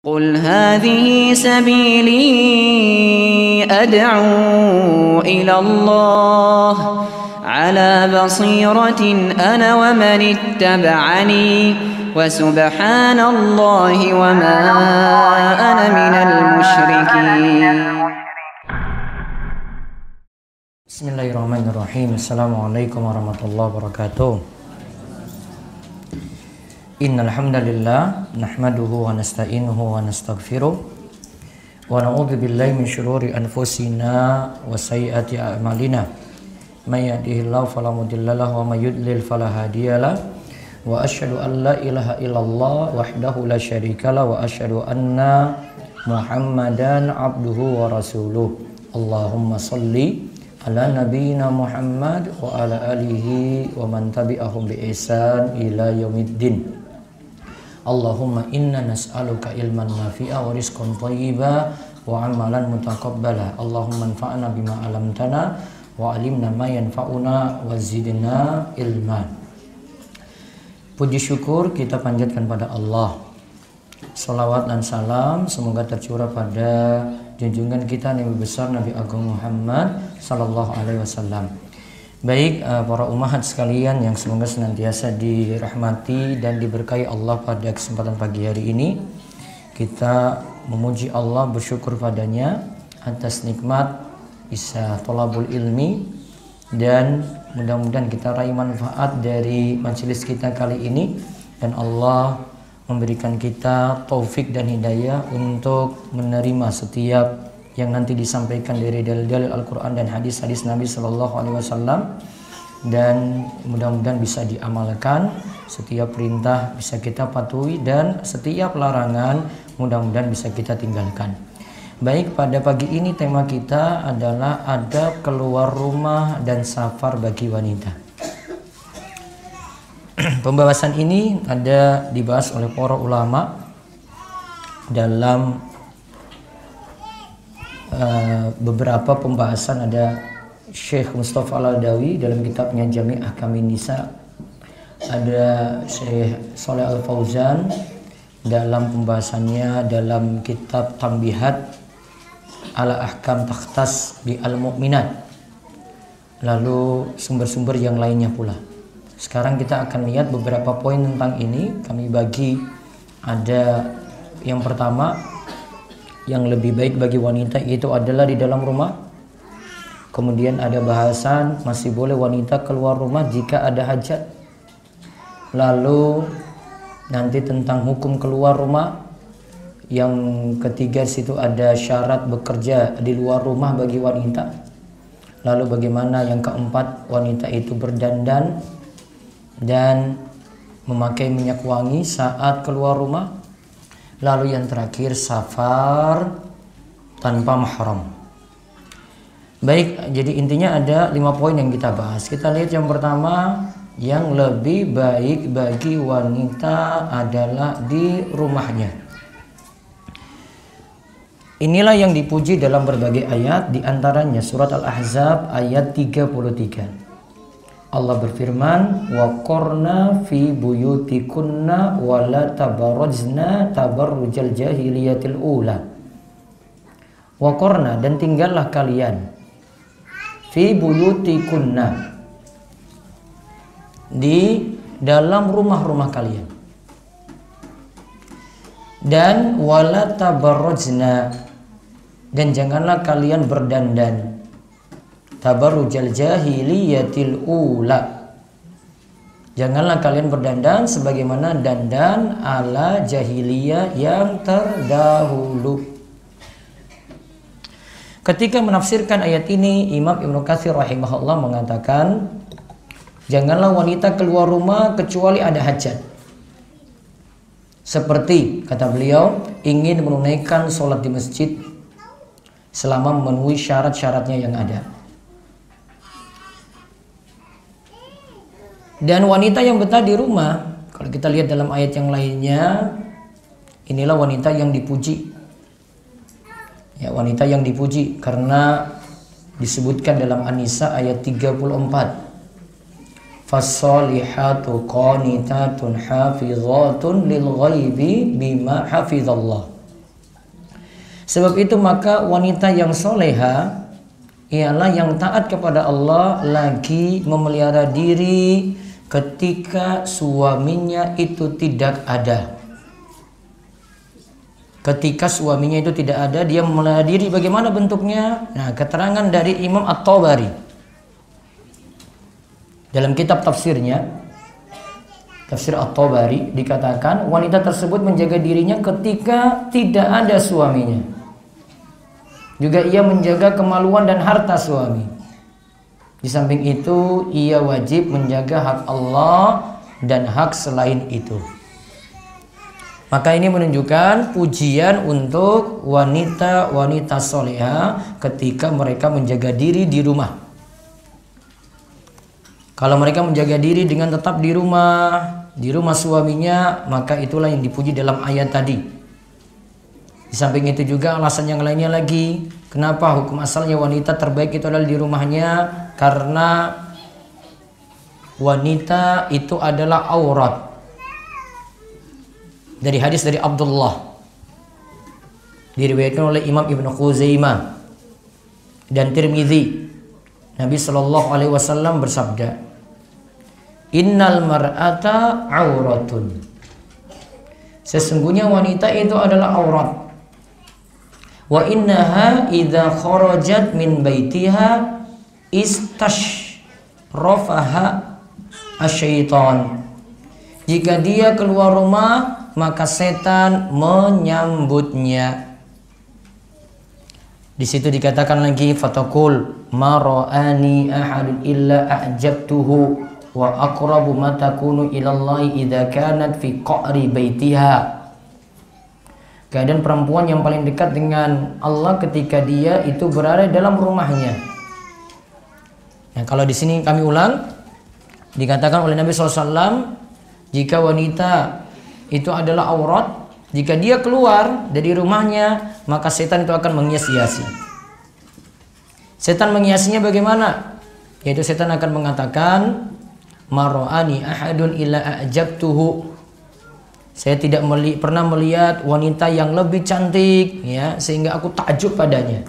قل هذه سبيلي أدعو إلى الله على بصيرة أنا ومن اتبعني وسبحان الله وما أنا من المشركين. Bismillahirrahmanirrahim. Assalamualaikum warahmatullahi wabarakatuh. Innal hamdalillah nahmaduhu wa nasta'inuhu wa nastaghfiruh wa na'udzu billahi min shururi anfusina wa sayyiati a'malina. May yahdihillahu fala mudilla lahu wa may yudlil fala hadiyalah. Wa asyhadu an la ilaha illallah wahdahu la syarikalah wa asyhadu anna Muhammadan abduhu wa rasuluh. Allahumma shalli ala nabiyyina Muhammad wa ala alihi wa man tabi'ahum bi ihsan ila yaumiddin. Allahumma inna nas'aluka ilman nafi'a wa rizqan thayyiba wa amalan mutaqabbala. Allahumma anfa'na bima 'allamtana wa 'allimna ma yanfa'una wa zidna ilma. Puji syukur kita panjatkan pada Allah. Salawat dan salam semoga tercurah pada junjungan kita Nabi besar Nabi Agung Muhammad sallallahu alaihi wasallam. Baik para ummahat sekalian yang semoga senantiasa dirahmati dan diberkahi Allah, pada kesempatan pagi hari ini kita memuji Allah, bersyukur padanya atas nikmat bisa thalabul ilmi, dan mudah-mudahan kita raih manfaat dari majelis kita kali ini, dan Allah memberikan kita taufik dan hidayah untuk menerima setiap yang nanti disampaikan dari dalil-dalil Al-Quran dan hadis-hadis Nabi Sallallahu Alaihi Wasallam, dan mudah-mudahan bisa diamalkan. Setiap perintah bisa kita patuhi, dan setiap larangan mudah-mudahan bisa kita tinggalkan. Baik, pada pagi ini tema kita adalah adab keluar rumah dan safar bagi wanita. Pembahasan ini ada dibahas oleh para ulama dalam beberapa pembahasan. Ada Syekh Mustafa Al-Adawi dalam kitabnya Jami' Ahkamin Nisa, ada Syekh Shalih Al-Fauzan dalam pembahasannya dalam kitab Tambihat ala Ahkam Takhtas bi Al-Mu'minat, lalu sumber-sumber yang lainnya pula. Sekarang kita akan lihat beberapa poin tentang ini. Kami bagi, ada yang pertama, yang lebih baik bagi wanita itu adalah di dalam rumah. Kemudian ada bahasan masih boleh wanita keluar rumah jika ada hajat. Lalu nanti tentang hukum keluar rumah. Yang ketiga situ ada syarat bekerja di luar rumah bagi wanita. Lalu bagaimana yang keempat, wanita itu berdandan dan memakai minyak wangi saat keluar rumah. Lalu yang terakhir, safar tanpa mahram. Baik, jadi intinya ada 5 poin yang kita bahas. Kita lihat yang pertama, yang lebih baik bagi wanita adalah di rumahnya. Inilah yang dipuji dalam berbagai ayat, di antaranya surat Al-Ahzab ayat 33. Allah berfirman, wa qarna fi buyutikunna wa la tabarrajna tabarrujal jahiliyatil ula. Wa qarna, dan tinggallah kalian, fi buyutikunna, di dalam rumah-rumah kalian, dan wala tabarrajna, dan janganlah kalian berdandan, tabarrujal jahiliyatil ula, janganlah kalian berdandan sebagaimana dandan ala jahiliyah yang terdahulu. Ketika menafsirkan ayat ini, Imam Ibnu Katsir rahimahullah mengatakan, janganlah wanita keluar rumah kecuali ada hajat. Seperti kata beliau, ingin menunaikan sholat di masjid selama memenuhi syarat-syaratnya yang ada. Dan wanita yang betah di rumah, kalau kita lihat dalam ayat yang lainnya, inilah wanita yang dipuji. Ya, wanita yang dipuji karena disebutkan dalam An-Nisa ayat 34. Fas-solihatu qanitatun hafizatun lil ghaibi bima hafizallah. Sebab itu maka wanita yang soleha ialah yang taat kepada Allah lagi memelihara diri ketika suaminya itu tidak ada. Ketika suaminya itu tidak ada, dia memelihara diri. Bagaimana bentuknya? Nah, keterangan dari Imam At-Tabari dalam kitab tafsirnya, Tafsir At-Tabari, dikatakan wanita tersebut menjaga dirinya ketika tidak ada suaminya. Juga ia menjaga kemaluan dan harta suami. Di samping itu, ia wajib menjaga hak Allah dan hak selain itu. Maka ini menunjukkan pujian untuk wanita-wanita soleha ketika mereka menjaga diri di rumah. Kalau mereka menjaga diri dengan tetap di rumah suaminya, maka itulah yang dipuji dalam ayat tadi. Di samping itu juga alasan yang lainnya lagi, kenapa hukum asalnya wanita terbaik itu adalah di rumahnya, karena wanita itu adalah aurat. Dari hadis dari Abdullah, diriwayatkan oleh Imam Ibnu Khuzaimah dan Tirmidzi, Nabi Shallallahu Alaihi Wasallam bersabda, Innal mar'ata auratun. Sesungguhnya wanita itu adalah aurat. Wa innaha idza kharajat min baitiha istashrafaha asyaitan. Jika dia keluar rumah, maka setan menyambutnya. Di situ dikatakan lagi, fatakul ma ra'ani ahadun illa a'jabtuhu wa aqrabu ma takunu ila Allah idza kanat fi qa'ri baitiha. Keadaan perempuan yang paling dekat dengan Allah ketika dia itu berada dalam rumahnya. Nah, kalau di sini kami ulang, dikatakan oleh Nabi SAW, jika wanita itu adalah aurat, jika dia keluar dari rumahnya, maka setan itu akan menghias-hiasi. Setan menghiasinya bagaimana? Yaitu setan akan mengatakan, Maro'ani ahadun illa a'jabtuhu. Saya tidak pernah melihat wanita yang lebih cantik, ya, sehingga aku takjub padanya.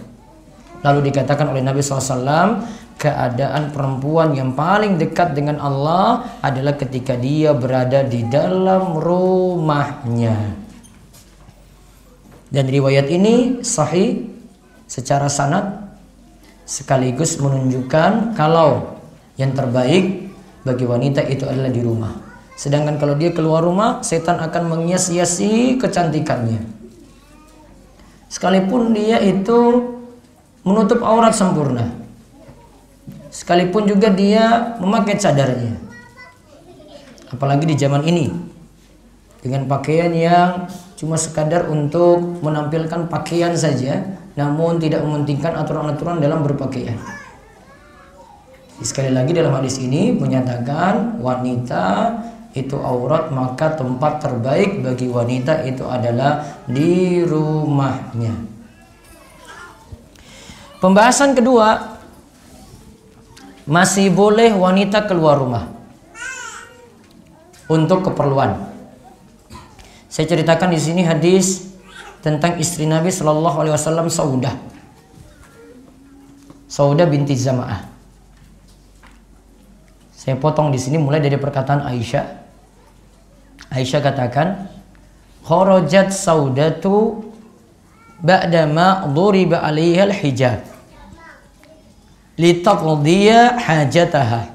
Lalu dikatakan oleh Nabi SAW, keadaan perempuan yang paling dekat dengan Allah adalah ketika dia berada di dalam rumahnya. Dan riwayat ini sahih secara sanad, sekaligus menunjukkan kalau yang terbaik bagi wanita itu adalah di rumah. Sedangkan kalau dia keluar rumah, setan akan menghias-hiasi kecantikannya. Sekalipun dia itu menutup aurat sempurna, sekalipun juga dia memakai cadarnya. Apalagi di zaman ini, dengan pakaian yang cuma sekadar untuk menampilkan pakaian saja, namun tidak mementingkan aturan-aturan dalam berpakaian. Sekali lagi dalam hadis ini menyatakan wanita itu aurat, maka tempat terbaik bagi wanita itu adalah di rumahnya. Pembahasan kedua, masih boleh wanita keluar rumah untuk keperluan. Saya ceritakan di sini hadis tentang istri Nabi Shallallahu Alaihi Wasallam, Saudah binti Zama'ah. Saya potong di sini mulai dari perkataan Aisyah. Aisyah katakan, kharajat Saudatu ba'dama dhuriba 'alaiha al-hijab litaqdiya hajataha.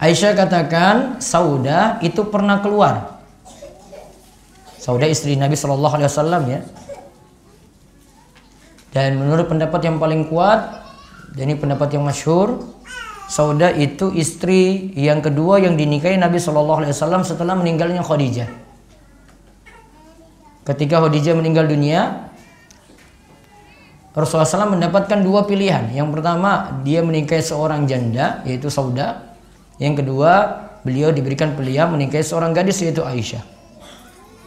Aisyah katakan, Saudah itu pernah keluar. Saudah istri Nabi Shallallahu Alaihi Wasallam, ya. Dan menurut pendapat yang paling kuat, dan ini pendapat yang masyhur, Saudah itu istri yang kedua yang dinikahi Nabi Shallallahu Alaihi Wasallam setelah meninggalnya Khadijah. Ketika Khadijah meninggal dunia, Rasulullah SAW mendapatkan dua pilihan. Yang pertama, dia menikahi seorang janda, yaitu Saudah. Yang kedua, beliau diberikan pilihan menikahi seorang gadis, yaitu Aisyah.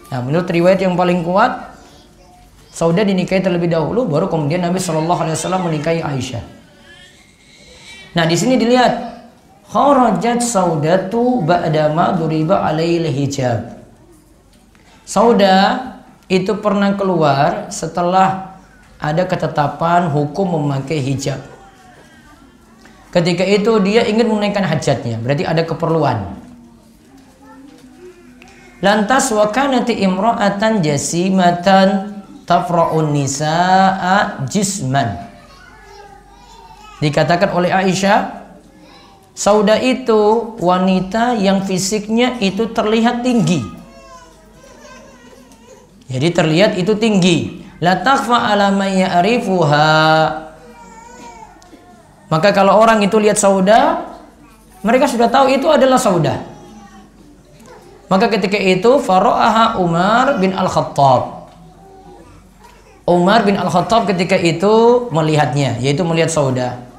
Nah, menurut riwayat yang paling kuat, Saudah dinikahi terlebih dahulu, baru kemudian Nabi Shallallahu Alaihi Wasallam menikahi Aisyah. Nah, di sini dilihat, kharajat Saudatu ba'dama duriba 'alaihil hijab. Saudah itu pernah keluar setelah ada ketetapan hukum memakai hijab. Ketika itu dia ingin menunaikan hajatnya, berarti ada keperluan. Lantas wa kanati imra'atan jasimatan tafra'un nisaa jisman. Dikatakan oleh Aisyah, Sauda itu wanita yang fisiknya itu terlihat tinggi. Jadi terlihat itu tinggi. La takhfa ala man ya'rifuha. Maka kalau orang itu lihat Sauda, mereka sudah tahu itu adalah Sauda. Maka ketika itu fara'aha Umar bin Al-Khattab. Umar bin Al-Khattab ketika itu melihatnya, yaitu melihat Sauda.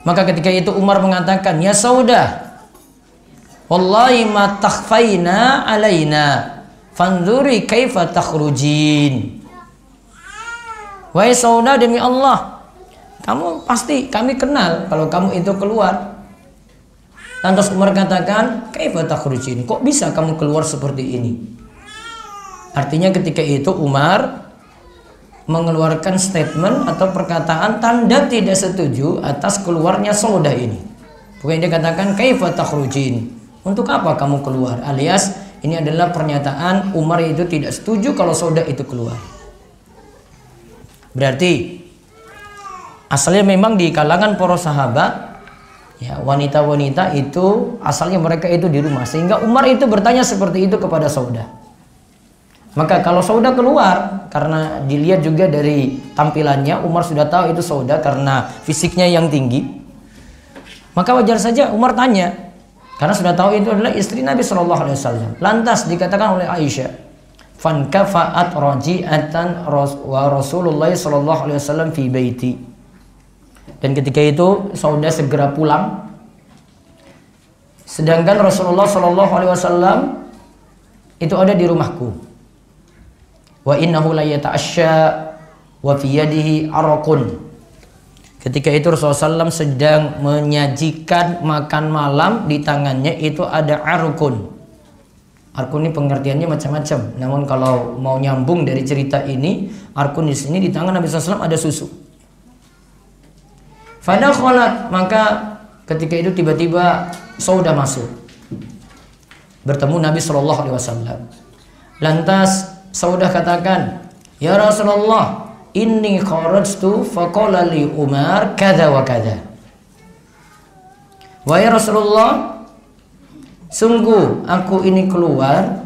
Maka ketika itu Umar mengatakan, ya Sauda, wallahi ma takhfaina alaina, fanzuri kaifa takhrujin. Wahai Sauda, demi Allah, kamu pasti kami kenal kalau kamu itu keluar. Lantas Umar katakan, kaifa takhrujin, kok bisa kamu keluar seperti ini? Artinya ketika itu Umar mengeluarkan statement atau perkataan tanda tidak setuju atas keluarnya Sauda ini. Bukan dia katakan kaifa takhrujin, untuk apa kamu keluar, alias ini adalah pernyataan Umar itu tidak setuju kalau Sauda itu keluar. Berarti asalnya memang di kalangan para sahabat, ya, wanita-wanita itu asalnya mereka itu di rumah, sehingga Umar itu bertanya seperti itu kepada Sauda. Maka kalau Sauda keluar, karena dilihat juga dari tampilannya, Umar sudah tahu itu Sauda karena fisiknya yang tinggi, maka wajar saja Umar tanya, karena sudah tahu itu adalah istri Nabi SAW. Lantas dikatakan oleh Aisyah, fankafa'at raji'atan wa Rasulullah SAW fi baiti. Dan ketika itu Sauda segera pulang, sedangkan Rasulullah SAW itu ada di rumahku. Wa innahu la yata'asya wa fi yadihi araqun. Ketika itu Rasulullah SAW sedang menyajikan makan malam, di tangannya itu ada arkun. Arkun ini pengertiannya macam-macam. Namun kalau mau nyambung dari cerita ini, arkun di sini di tangan Nabi SAW ada susu. Fadakhalat, maka ketika itu tiba-tiba Sauda masuk, bertemu Nabi SAW. Lantas Sauda katakan, ya Rasulullah, inni kharajtu faqala li Umar kada wa kada. Wahai Rasulullah, sungguh aku ini keluar,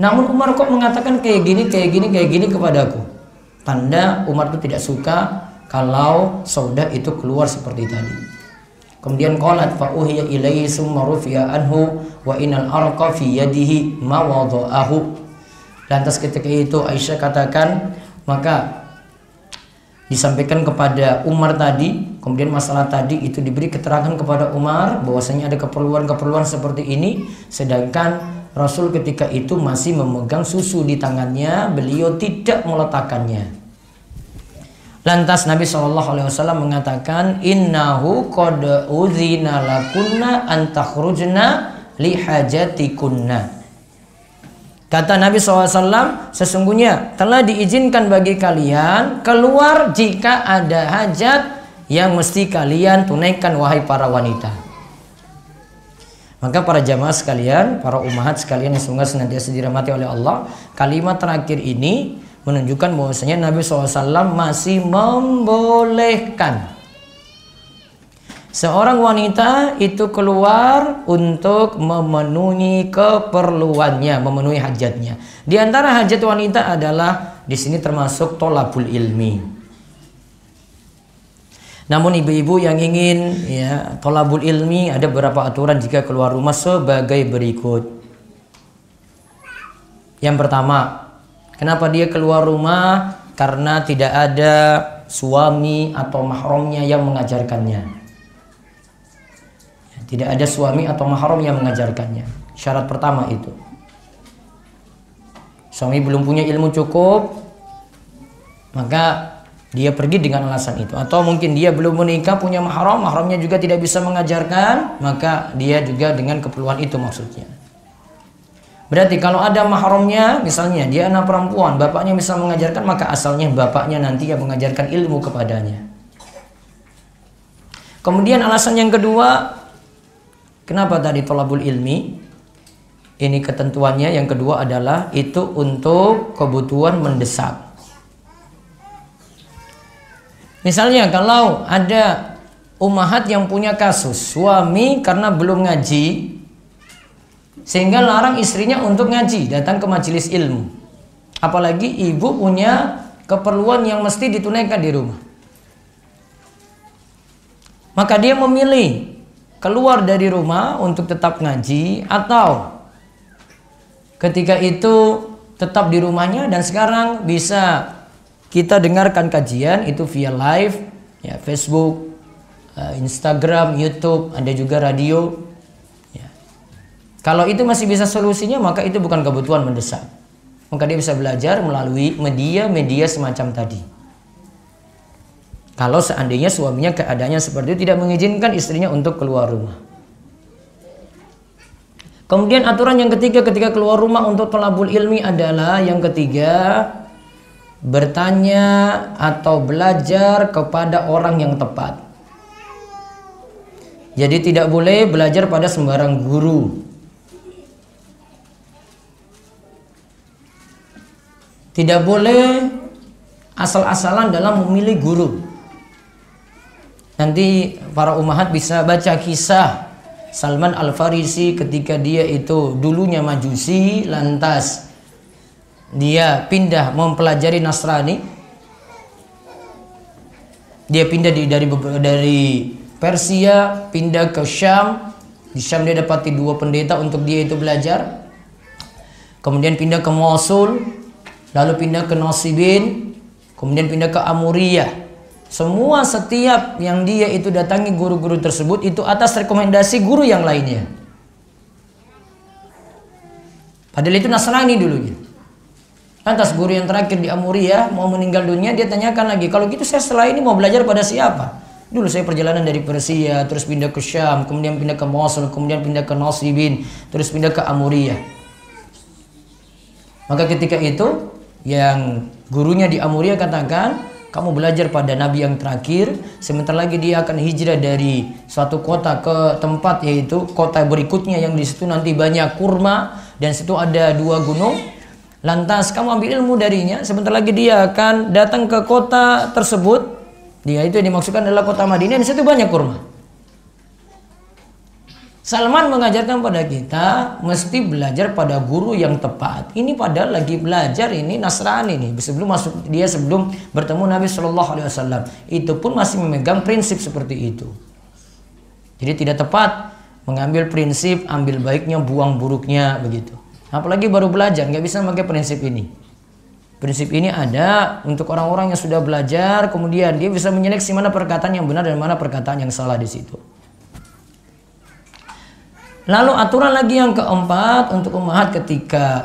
namun Umar kok mengatakan kayak gini kepadaku. Tanda Umar itu tidak suka kalau Sauda itu keluar seperti tadi. Kemudian qalat fa uhiya ilaihi summa rufi'a anhu wa innal arqa fi yadihi ma wada'ahu. Lantas ketika itu Aisyah katakan, maka disampaikan kepada Umar tadi, kemudian masalah tadi itu diberi keterangan kepada Umar bahwasanya ada keperluan-keperluan seperti ini, sedangkan Rasul ketika itu masih memegang susu di tangannya, beliau tidak meletakkannya. Lantas Nabi SAW mengatakan, innahu qad udzina lakunna an takhrujna li hajatikunna. Kata Nabi SAW, sesungguhnya telah diizinkan bagi kalian keluar jika ada hajat yang mesti kalian tunaikan, wahai para wanita. Maka para jamaah sekalian, para ummahat sekalian yang semoga senantiasa dirahmati oleh Allah, kalimat terakhir ini menunjukkan bahwasanya Nabi SAW masih membolehkan seorang wanita itu keluar untuk memenuhi keperluannya, memenuhi hajatnya. Di antara hajat wanita adalah di sini termasuk tolabul ilmi. Namun ibu-ibu yang ingin ya tolabul ilmi, ada beberapa aturan jika keluar rumah sebagai berikut. Yang pertama, kenapa dia keluar rumah? Karena tidak ada suami atau mahramnya yang mengajarkannya. Tidak ada suami atau mahram yang mengajarkannya. Syarat pertama itu. Suami belum punya ilmu cukup, maka dia pergi dengan alasan itu. Atau mungkin dia belum menikah, punya mahram, mahramnya juga tidak bisa mengajarkan, maka dia juga dengan keperluan itu maksudnya. Berarti kalau ada mahramnya, misalnya dia anak perempuan, bapaknya bisa mengajarkan, maka asalnya bapaknya nanti yang mengajarkan ilmu kepadanya. Kemudian alasan yang kedua, kenapa tadi thalabul ilmi? Ini ketentuannya yang kedua adalah itu untuk kebutuhan mendesak. Misalnya kalau ada ummahat yang punya kasus suami karena belum ngaji sehingga larang istrinya untuk ngaji, datang ke majelis ilmu. Apalagi ibu punya keperluan yang mesti ditunaikan di rumah. Maka dia memilih keluar dari rumah untuk tetap ngaji atau ketika itu tetap di rumahnya, dan sekarang bisa kita dengarkan kajian itu via live ya, Facebook, Instagram, YouTube, ada juga radio. Kalau itu masih bisa solusinya, maka itu bukan kebutuhan mendesak. Maka dia bisa belajar melalui media-media semacam tadi. Kalau seandainya suaminya keadaannya seperti itu, tidak mengizinkan istrinya untuk keluar rumah. Kemudian aturan yang ketiga ketika keluar rumah untuk thalabul ilmi adalah yang ketiga, bertanya atau belajar kepada orang yang tepat. Jadi tidak boleh belajar pada sembarang guru. Tidak boleh asal-asalan dalam memilih guru. Nanti para ummahat bisa baca kisah Salman Al-Farisi ketika dia itu dulunya Majusi, lantas dia pindah mempelajari Nasrani. Dia pindah dari Persia, pindah ke Syam. Di Syam dia dapati 2 pendeta untuk dia itu belajar. Kemudian pindah ke Mosul, lalu pindah ke Nasibin, kemudian pindah ke Amuriyah. Semua setiap yang dia itu datangi guru-guru tersebut itu atas rekomendasi guru yang lainnya. Padahal itu Nasrani dulunya. Lantas guru yang terakhir di Amuriyah mau meninggal dunia, dia tanyakan lagi, kalau gitu saya setelah ini mau belajar pada siapa? Dulu saya perjalanan dari Persia, terus pindah ke Syam, kemudian pindah ke Mosul, kemudian pindah ke Nasibin, terus pindah ke Amuriyah. Maka ketika itu yang gurunya di Amuriyah katakan, kamu belajar pada nabi yang terakhir, sebentar lagi dia akan hijrah dari suatu kota ke tempat, yaitu kota berikutnya yang di situ nanti banyak kurma dan situ ada 2 gunung. Lantas kamu ambil ilmu darinya, sebentar lagi dia akan datang ke kota tersebut. Dia itu yang dimaksudkan adalah kota Madinah, di situ banyak kurma. Salman mengajarkan pada kita mesti belajar pada guru yang tepat. Ini padahal lagi belajar ini Nasrani nih, sebelum bertemu Nabi Shallallahu Alaihi Wasallam. Itu pun masih memegang prinsip seperti itu. Jadi tidak tepat mengambil prinsip ambil baiknya buang buruknya begitu. Apalagi baru belajar nggak bisa pakai prinsip ini. Prinsip ini ada untuk orang-orang yang sudah belajar, kemudian dia bisa menyeleksi mana perkataan yang benar dan mana perkataan yang salah di situ. Lalu aturan lagi yang keempat untuk ummahat ketika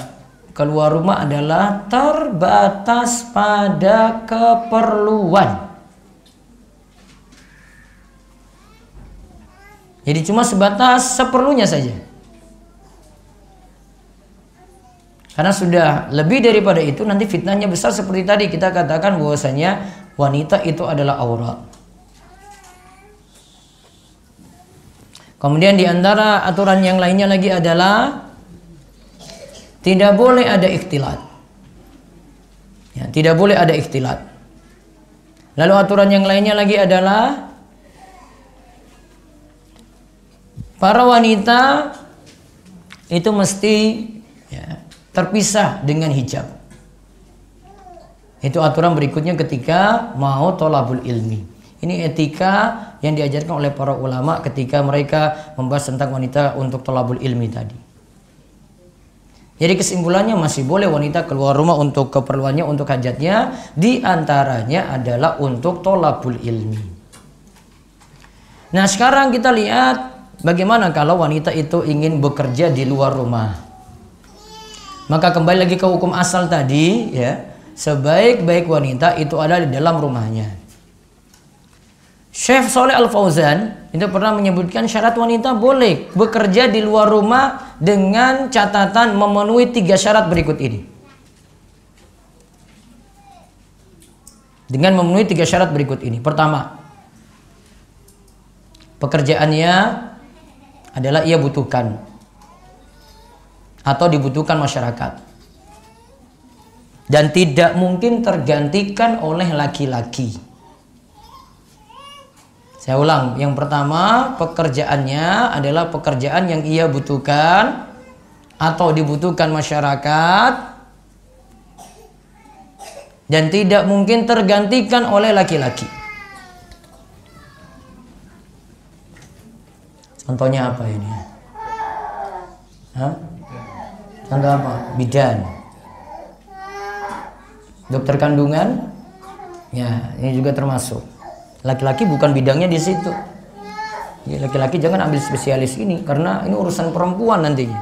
keluar rumah adalah terbatas pada keperluan. Jadi cuma sebatas seperlunya saja. Karena sudah lebih daripada itu nanti fitnahnya besar, seperti tadi kita katakan bahwasanya wanita itu adalah aurat. Kemudian di antara aturan yang lainnya lagi adalah tidak boleh ada ikhtilat. Ya, tidak boleh ada ikhtilat. Lalu aturan yang lainnya lagi adalah para wanita itu mesti ya, terpisah dengan hijab. Itu aturan berikutnya ketika mau thalabul ilmi. Ini etika yang diajarkan oleh para ulama ketika mereka membahas tentang wanita untuk thalabul ilmi tadi. Jadi kesimpulannya masih boleh wanita keluar rumah untuk keperluannya, untuk hajatnya, di antaranya adalah untuk thalabul ilmi. Nah sekarang kita lihat bagaimana kalau wanita itu ingin bekerja di luar rumah. Maka kembali lagi ke hukum asal tadi ya, sebaik-baik wanita itu ada di dalam rumahnya. Syekh Shalih Al Fauzan itu pernah menyebutkan syarat wanita boleh bekerja di luar rumah dengan catatan memenuhi 3 syarat berikut ini. Dengan memenuhi 3 syarat berikut ini. Pertama, pekerjaannya adalah ia butuhkan atau dibutuhkan masyarakat dan tidak mungkin tergantikan oleh laki-laki. Saya ulang, yang pertama, pekerjaannya adalah pekerjaan yang ia butuhkan atau dibutuhkan masyarakat dan tidak mungkin tergantikan oleh laki-laki. Contohnya apa ini? Hah? Contoh apa? Bidan. Dokter kandungan? Ya, ini juga termasuk. Laki-laki bukan bidangnya di situ. Ya, laki-laki jangan ambil spesialis ini karena ini urusan perempuan nantinya.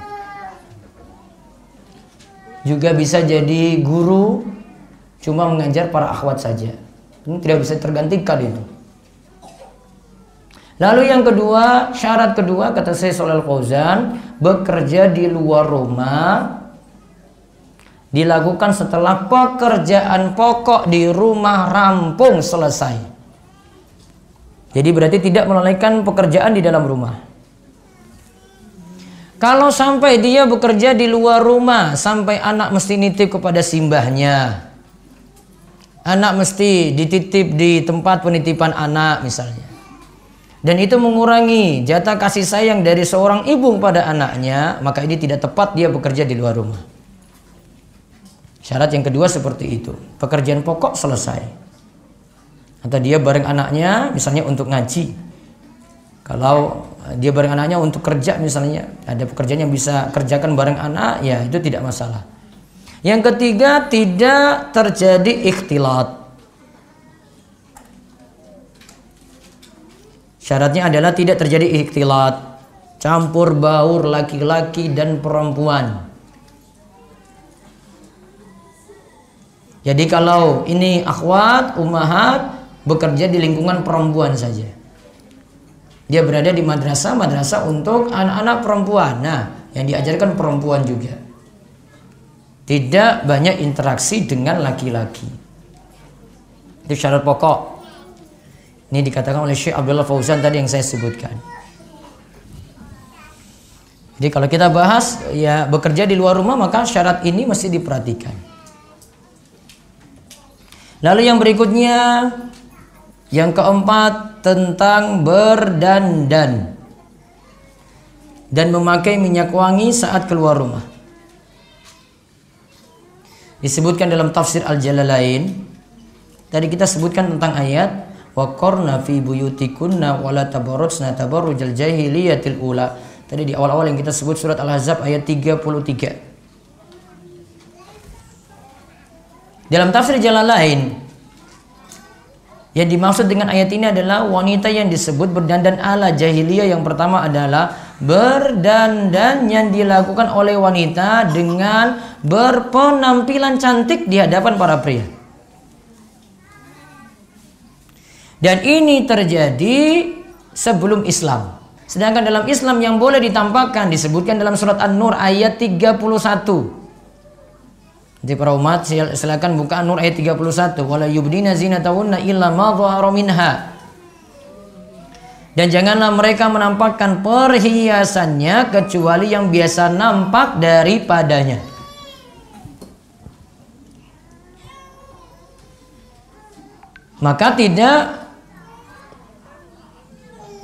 Juga bisa jadi guru, cuma mengajar para akhwat saja. Ini tidak bisa tergantikan itu. Lalu yang kedua, syarat kedua kata Syekh Shalal Fauzan, bekerja di luar rumah dilakukan setelah pekerjaan pokok di rumah rampung selesai. Jadi berarti tidak melalaikan pekerjaan di dalam rumah. Kalau sampai dia bekerja di luar rumah, sampai anak mesti nitip kepada simbahnya, anak mesti dititip di tempat penitipan anak misalnya, dan itu mengurangi jatah kasih sayang dari seorang ibu pada anaknya, maka ini tidak tepat dia bekerja di luar rumah. Syarat yang kedua seperti itu, pekerjaan pokok selesai, atau dia bareng anaknya misalnya untuk ngaji. Kalau dia bareng anaknya untuk kerja misalnya, ada pekerjaan yang bisa kerjakan bareng anak, ya itu tidak masalah. Yang ketiga, tidak terjadi ikhtilat. Syaratnya adalah tidak terjadi ikhtilat, campur baur laki-laki dan perempuan. Jadi kalau ini akhwat, ummahat bekerja di lingkungan perempuan saja. Dia berada di madrasah untuk anak-anak perempuan. Nah, yang diajarkan perempuan juga. Tidak banyak interaksi dengan laki-laki. Itu syarat pokok. Ini dikatakan oleh Syekh Abdullah Fauzan tadi yang saya sebutkan. Jadi kalau kita bahas ya bekerja di luar rumah, maka syarat ini mesti diperhatikan. Lalu yang berikutnya, yang keempat, tentang berdandan dan memakai minyak wangi saat keluar rumah. Disebutkan dalam tafsir Al-Jalalain. Tadi kita sebutkan tentang ayat waqarna fi buyutikunna wala tabarrujna tabarrujal jahiliyatil ula. Tadi di awal-awal yang kita sebut surat Al-Ahzab ayat 33. Dalam tafsir Jalalain, yang dimaksud dengan ayat ini adalah wanita yang disebut berdandan ala jahiliyah. Yang pertama adalah berdandan yang dilakukan oleh wanita dengan berpenampilan cantik di hadapan para pria. Dan ini terjadi sebelum Islam. Sedangkan dalam Islam yang boleh ditampakkan disebutkan dalam surat An-Nur ayat 31. Jadi para umat silakan buka An-Nur ayat 31. Wala yubdina zinatahunna illa ma dhahara minha. Dan janganlah mereka menampakkan perhiasannya kecuali yang biasa nampak daripadanya. Maka tidak,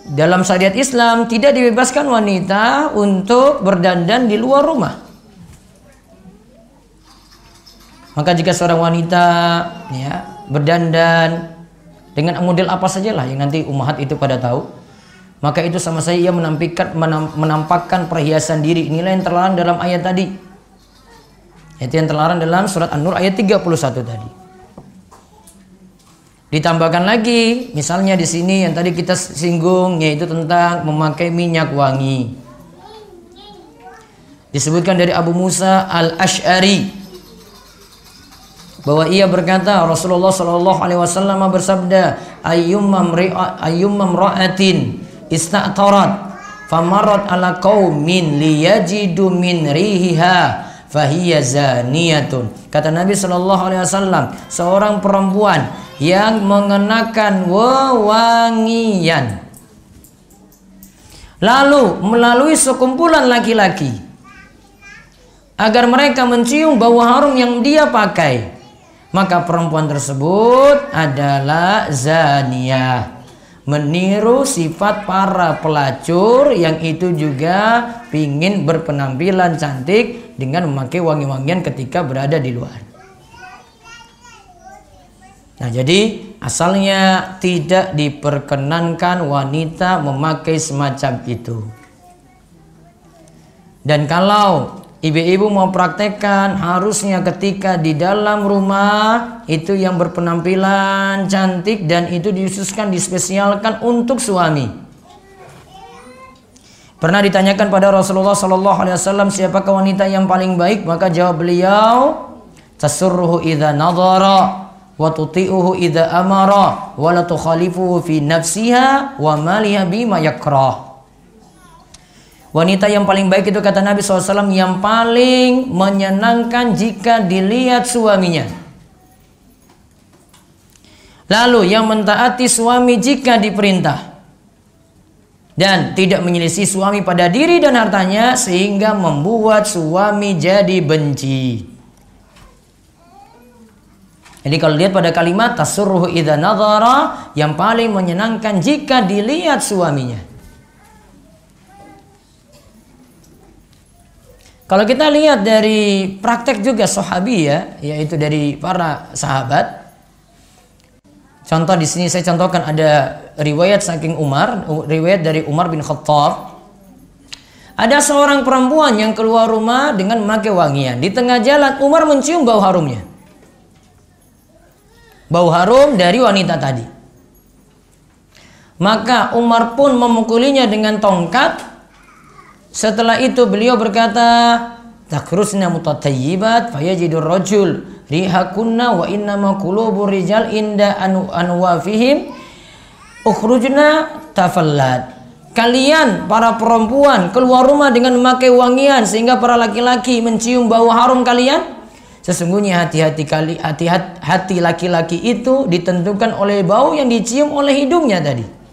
dalam syariat Islam tidak dibebaskan wanita untuk berdandan di luar rumah. Maka jika seorang wanita ya berdandan dengan model apa sajalah yang nanti ummahat itu pada tahu, maka itu sama saja ia menampakkan perhiasan diri. Inilah yang terlarang dalam ayat tadi. Itu yang terlarang dalam surat An-Nur ayat 31 tadi. Ditambahkan lagi, misalnya di sini yang tadi kita singgung, yaitu tentang memakai minyak wangi. Disebutkan dari Abu Musa Al-Ash'ari bahwa ia berkata, Rasulullah Shallallahu Alaihi Wasallam bersabda, ayyumma imra'atin ista'tarat famarrat ala qaumin liyajidu min rihiha fahiya zaniyatun. Kata Nabi Shallallahu Alaihi Wasallam, seorang perempuan yang mengenakan wewangian lalu melalui sekumpulan laki-laki agar mereka mencium bau harum yang dia pakai, maka perempuan tersebut adalah zaniyah, meniru sifat para pelacur yang itu juga ingin berpenampilan cantik dengan memakai wangi-wangian ketika berada di luar. Nah, jadi asalnya tidak diperkenankan wanita memakai semacam itu. Dan kalau ibu-ibu mau praktekkan, harusnya ketika di dalam rumah itu yang berpenampilan cantik dan itu dikhususkan, dispesialkan untuk suami. Pernah ditanyakan pada Rasulullah Sallallahu Alaihi Wasallam, siapakah wanita yang paling baik? Maka jawab beliau, tasurruhu idza nadhara wa tuti'uhu idza amara wa la tukhalifuhu fi nafsiha wa maliha bima yakrah. Wanita yang paling baik itu, kata Nabi SAW, yang paling menyenangkan jika dilihat suaminya, lalu yang mentaati suami jika diperintah, dan tidak menyelisih suami pada diri dan hartanya sehingga membuat suami jadi benci. Jadi kalau lihat pada kalimat tasurruhu idza nadhara, yang paling menyenangkan jika dilihat suaminya. Kalau kita lihat dari praktek juga sahabi ya, yaitu dari para sahabat. Contoh di sini saya contohkan ada riwayat saking Umar, riwayat dari Umar bin Khattab. Ada seorang perempuan yang keluar rumah dengan memakai wangian. Di tengah jalan Umar mencium bau harumnya. Bau harum dari wanita tadi. Maka Umar pun memukulinya dengan tongkat. Setelah itu beliau berkata, takrusna mutatayyibat fayajidur rajul rihakunna wa innama qulubur rijal inda anwafihim ukhrujna tafallat. Kalian para perempuan keluar rumah dengan memakai wangian sehingga para laki-laki mencium bau harum kalian. Sesungguhnya hati laki-laki itu ditentukan oleh bau yang dicium oleh hidungnya tadi.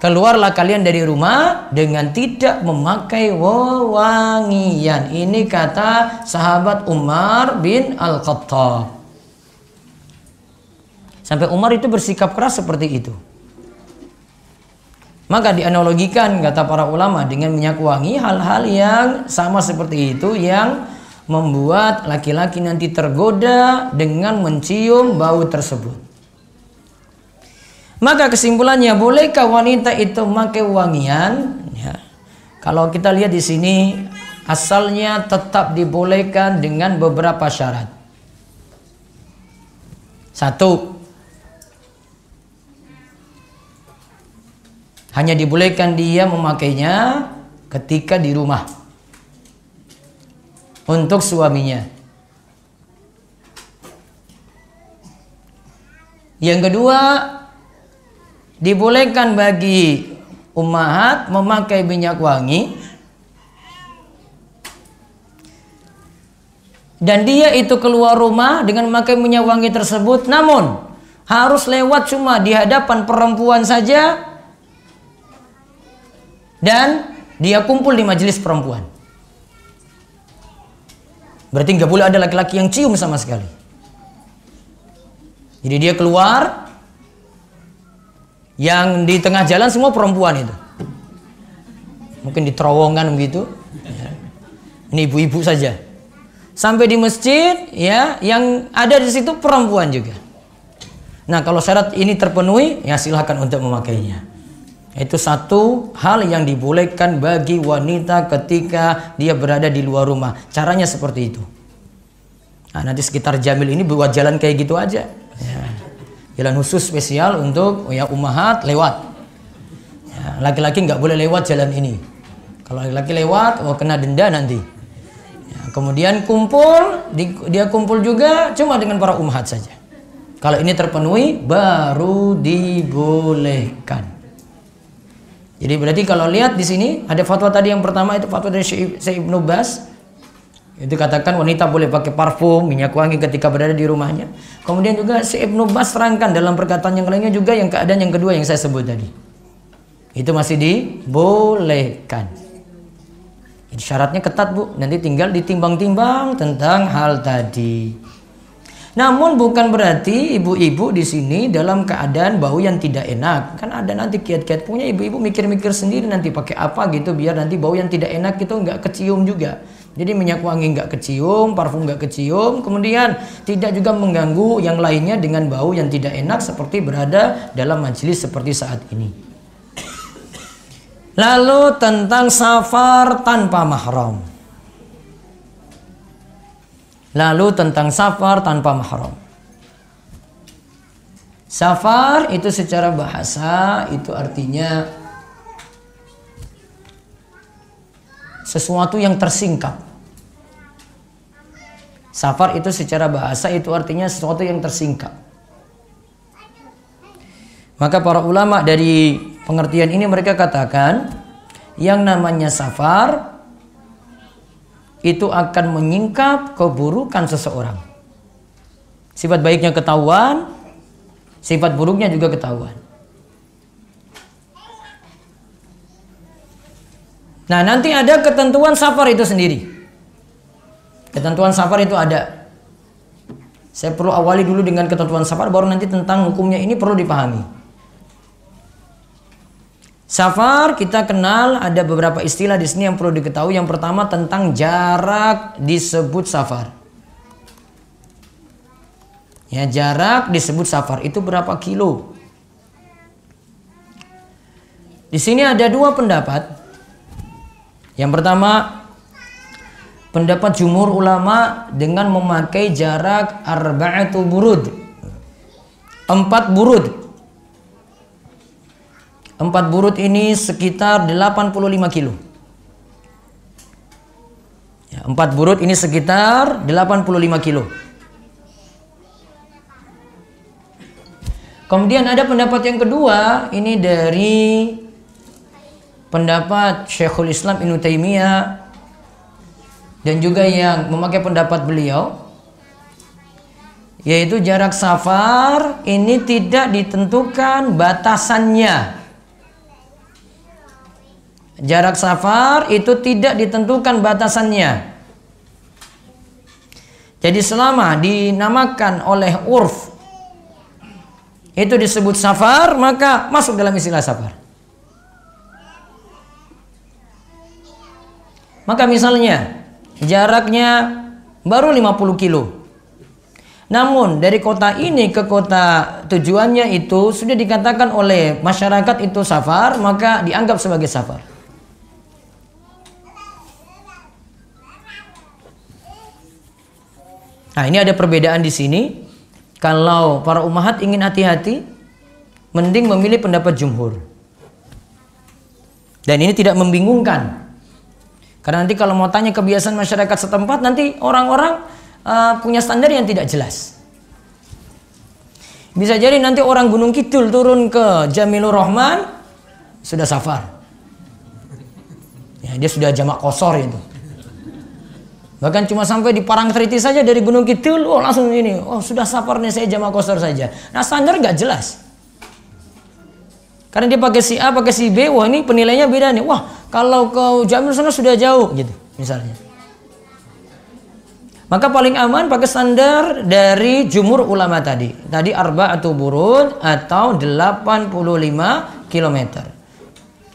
Keluarlah kalian dari rumah dengan tidak memakai wewangian. Ini kata sahabat Umar bin Al-Khattab. Sampai Umar itu bersikap keras seperti itu. Maka dianalogikan kata para ulama dengan minyak wangi, hal-hal yang sama seperti itu yang membuat laki-laki nanti tergoda dengan mencium bau tersebut. Maka kesimpulannya, bolehkah wanita itu memakai wangian? Ya. Kalau kita lihat di sini, asalnya tetap dibolehkan dengan beberapa syarat. Satu, hanya dibolehkan dia memakainya ketika di rumah untuk suaminya. Yang kedua, dibolehkan bagi ummahat memakai minyak wangi dan dia itu keluar rumah dengan memakai minyak wangi tersebut, namun harus lewat cuma di hadapan perempuan saja dan dia kumpul di majelis perempuan. Berarti nggak boleh ada laki-laki yang cium sama sekali. Jadi dia keluar, yang di tengah jalan semua perempuan itu. Mungkin di terowongan begitu. Ini ibu-ibu saja. Sampai di masjid, ya, yang ada di situ perempuan juga. Nah, kalau syarat ini terpenuhi, ya silakan untuk memakainya. Itu satu hal yang dibolehkan bagi wanita ketika dia berada di luar rumah. Caranya seperti itu. Nah, nanti sekitar Jamil ini buat jalan kayak gitu aja. Ya. Jalan khusus spesial untuk ya ummahat lewat. Ya, laki-laki nggak boleh lewat jalan ini. Kalau laki-laki lewat, kena denda nanti. Ya, kemudian dia kumpul juga cuma dengan para ummahat saja. Kalau ini terpenuhi, baru dibolehkan. Jadi berarti kalau lihat di sini ada fatwa tadi yang pertama itu fatwa dari Syekh Ibnu Baz. Itu katakan wanita boleh pakai parfum, minyak wangi ketika berada di rumahnya. Kemudian juga Syekh Ibnu Baz terangkan dalam perkataan yang lainnya juga yang keadaan yang kedua yang saya sebut tadi. Itu masih dibolehkan. Jadi syaratnya ketat, Bu. Nanti tinggal ditimbang-timbang tentang hal tadi. Namun bukan berarti ibu-ibu di sini dalam keadaan bau yang tidak enak. Kan ada nanti kiat-kiat punya ibu-ibu mikir-mikir sendiri nanti pakai apa gitu biar nanti bau yang tidak enak itu nggak kecium juga. Jadi minyak wangi nggak kecium, parfum nggak kecium, kemudian tidak juga mengganggu yang lainnya dengan bau yang tidak enak seperti berada dalam majelis seperti saat ini. Lalu tentang safar tanpa mahram. Safar itu secara bahasa itu artinya sesuatu yang tersingkap. Safar itu secara bahasa itu artinya sesuatu yang tersingkap. Maka para ulama dari pengertian ini mereka katakan yang namanya safar itu akan menyingkap keburukan seseorang. Sifat baiknya ketahuan, sifat buruknya juga ketahuan. Nah, nanti ada ketentuan safar itu sendiri. Ketentuan safar itu ada. Saya perlu awali dulu dengan ketentuan safar, baru nanti tentang hukumnya ini perlu dipahami. Safar kita kenal ada beberapa istilah di sini yang perlu diketahui. Yang pertama tentang jarak disebut safar. Ya, jarak disebut safar itu berapa kilo? Di sini ada dua pendapat. Yang pertama pendapat jumhur ulama dengan memakai jarak arba'atu burud. 4 burud. 4 burud ini sekitar 85 kilo. Ya, 4 burud ini sekitar 85 kilo. Kemudian ada pendapat yang kedua, ini dari pendapat Syekhul Islam Ibnu Taimiyah dan juga yang memakai pendapat beliau, yaitu jarak safar ini tidak ditentukan batasannya. Jarak safar itu tidak ditentukan batasannya. Jadi selama dinamakan oleh urf itu disebut safar, maka masuk dalam istilah safar. Maka misalnya jaraknya baru 50 kilo. Namun dari kota ini ke kota tujuannya itu sudah dikatakan oleh masyarakat itu safar, maka dianggap sebagai safar. Nah, ini ada perbedaan di sini. Kalau para ummahat ingin hati-hati, mending memilih pendapat jumhur. Dan ini tidak membingungkan. Karena nanti kalau mau tanya kebiasaan masyarakat setempat, nanti orang-orang punya standar yang tidak jelas. Bisa jadi nanti orang Gunung Kidul turun ke Jamilur Rahman sudah safar. Ya, dia sudah jamak qashar itu. Bahkan cuma sampai di Parangtritis saja dari Gunung Kidul, oh langsung ini, oh sudah safar nih saya jamak qashar saja. Nah, standar nggak jelas. Karena dia pakai si A, pakai si B, wah ini penilaiannya beda nih. Wah, kalau ke Jamil sana sudah jauh gitu misalnya. Maka paling aman pakai standar dari jumhur ulama tadi. Tadi arba'atu burud atau 85 km.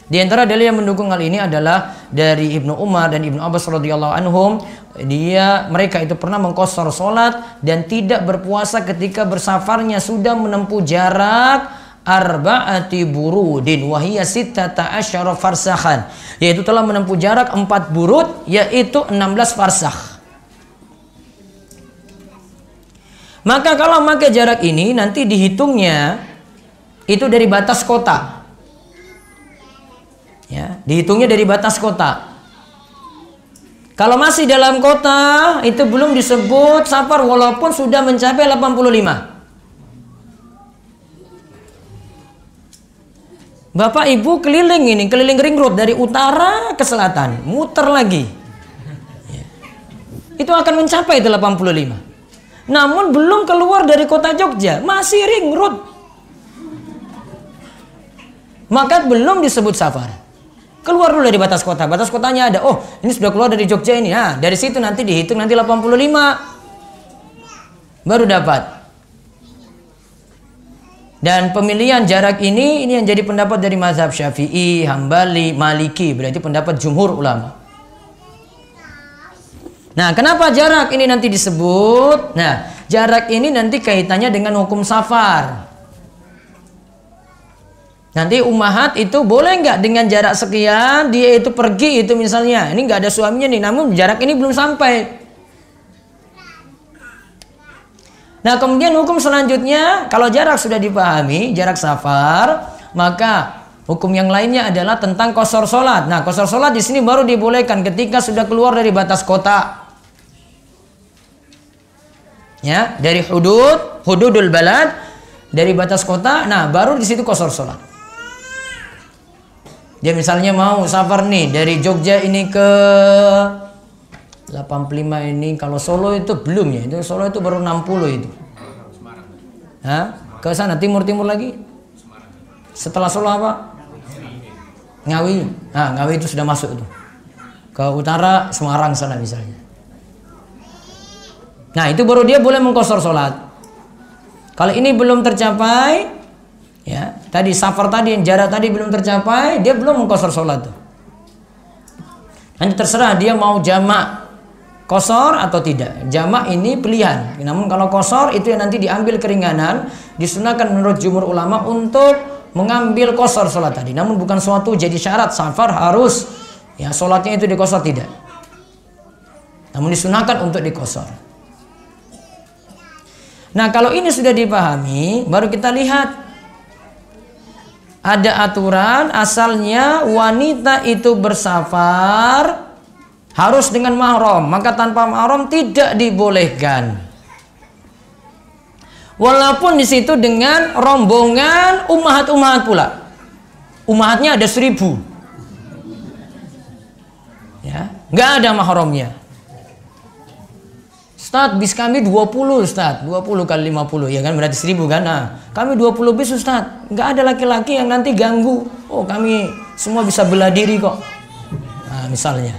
Di antara dalil yang mendukung hal ini adalah dari Ibnu Umar dan Ibnu Abbas radhiyallahu anhum. Mereka itu pernah mengqashar salat dan tidak berpuasa ketika bersafarnya sudah menempuh jarak arba'ati burudin wa hiya sittata asyara farsakhan, yaitu telah menempuh jarak 4 burud yaitu 16 farsakh. Maka kalau pakai jarak ini nanti dihitungnya itu dari batas kota. Ya, dihitungnya dari batas kota. Kalau masih dalam kota itu belum disebut safar walaupun sudah mencapai 85. Bapak Ibu keliling ini, keliling ring road dari utara ke selatan, muter lagi. Ya. Itu akan mencapai 85. Namun belum keluar dari kota Jogja, masih ring road. Maka belum disebut safar. Keluar dulu dari batas kota. Batas kotanya ada. Oh, ini sudah keluar dari Jogja ini. Nah, dari situ nanti dihitung nanti 85. Baru dapat. Dan pemilihan jarak ini yang jadi pendapat dari mazhab Syafi'i, Hambali, Maliki, berarti pendapat jumhur ulama. Nah, kenapa jarak ini nanti disebut? Nah, jarak ini nanti kaitannya dengan hukum safar. Nanti ummahat itu boleh nggak dengan jarak sekian dia itu pergi itu misalnya, ini nggak ada suaminya nih, namun jarak ini belum sampai. Nah, kemudian hukum selanjutnya, kalau jarak sudah dipahami, jarak safar, maka hukum yang lainnya adalah tentang qashar sholat. Nah, qashar sholat di sini baru dibolehkan ketika sudah keluar dari batas kota. Ya, dari hududul balad, dari batas kota, nah baru di situ qashar sholat. Dia misalnya mau safar nih dari Jogja ini ke 85 ini, kalau Solo itu belum ya, itu Solo itu baru 60 itu. Hah? Ke sana timur lagi. Setelah Solo apa? Ngawi. Nah, Ngawi itu sudah masuk tuh. Ke utara Semarang sana misalnya. Nah, itu baru dia boleh mengqashar sholat. Kalau ini belum tercapai, ya, tadi safar tadi yang jarak tadi belum tercapai, dia belum mengqashar sholat tuh. Nanti terserah dia mau jamak qashar atau tidak. Jamak ini pilihan. Namun kalau qashar itu yang nanti diambil keringanan, disunahkan menurut jumhur ulama untuk mengambil qashar sholat tadi. Namun bukan suatu jadi syarat safar harus ya sholatnya itu diqashar, tidak. Namun disunahkan untuk diqashar. Nah, kalau ini sudah dipahami, baru kita lihat ada aturan asalnya wanita itu bersafar harus dengan mahram, maka tanpa mahram tidak dibolehkan. Walaupun di situ dengan rombongan ummahat pula. Ummahatnya ada 1000. Ya, nggak ada mahramnya. Ustaz, bis kami 20 Ustaz, 20 kali 50 ya kan berarti 1000 kan. Nah, kami 20 bis Ustaz, nggak ada laki-laki yang nanti ganggu. Oh, kami semua bisa bela diri kok. Nah, misalnya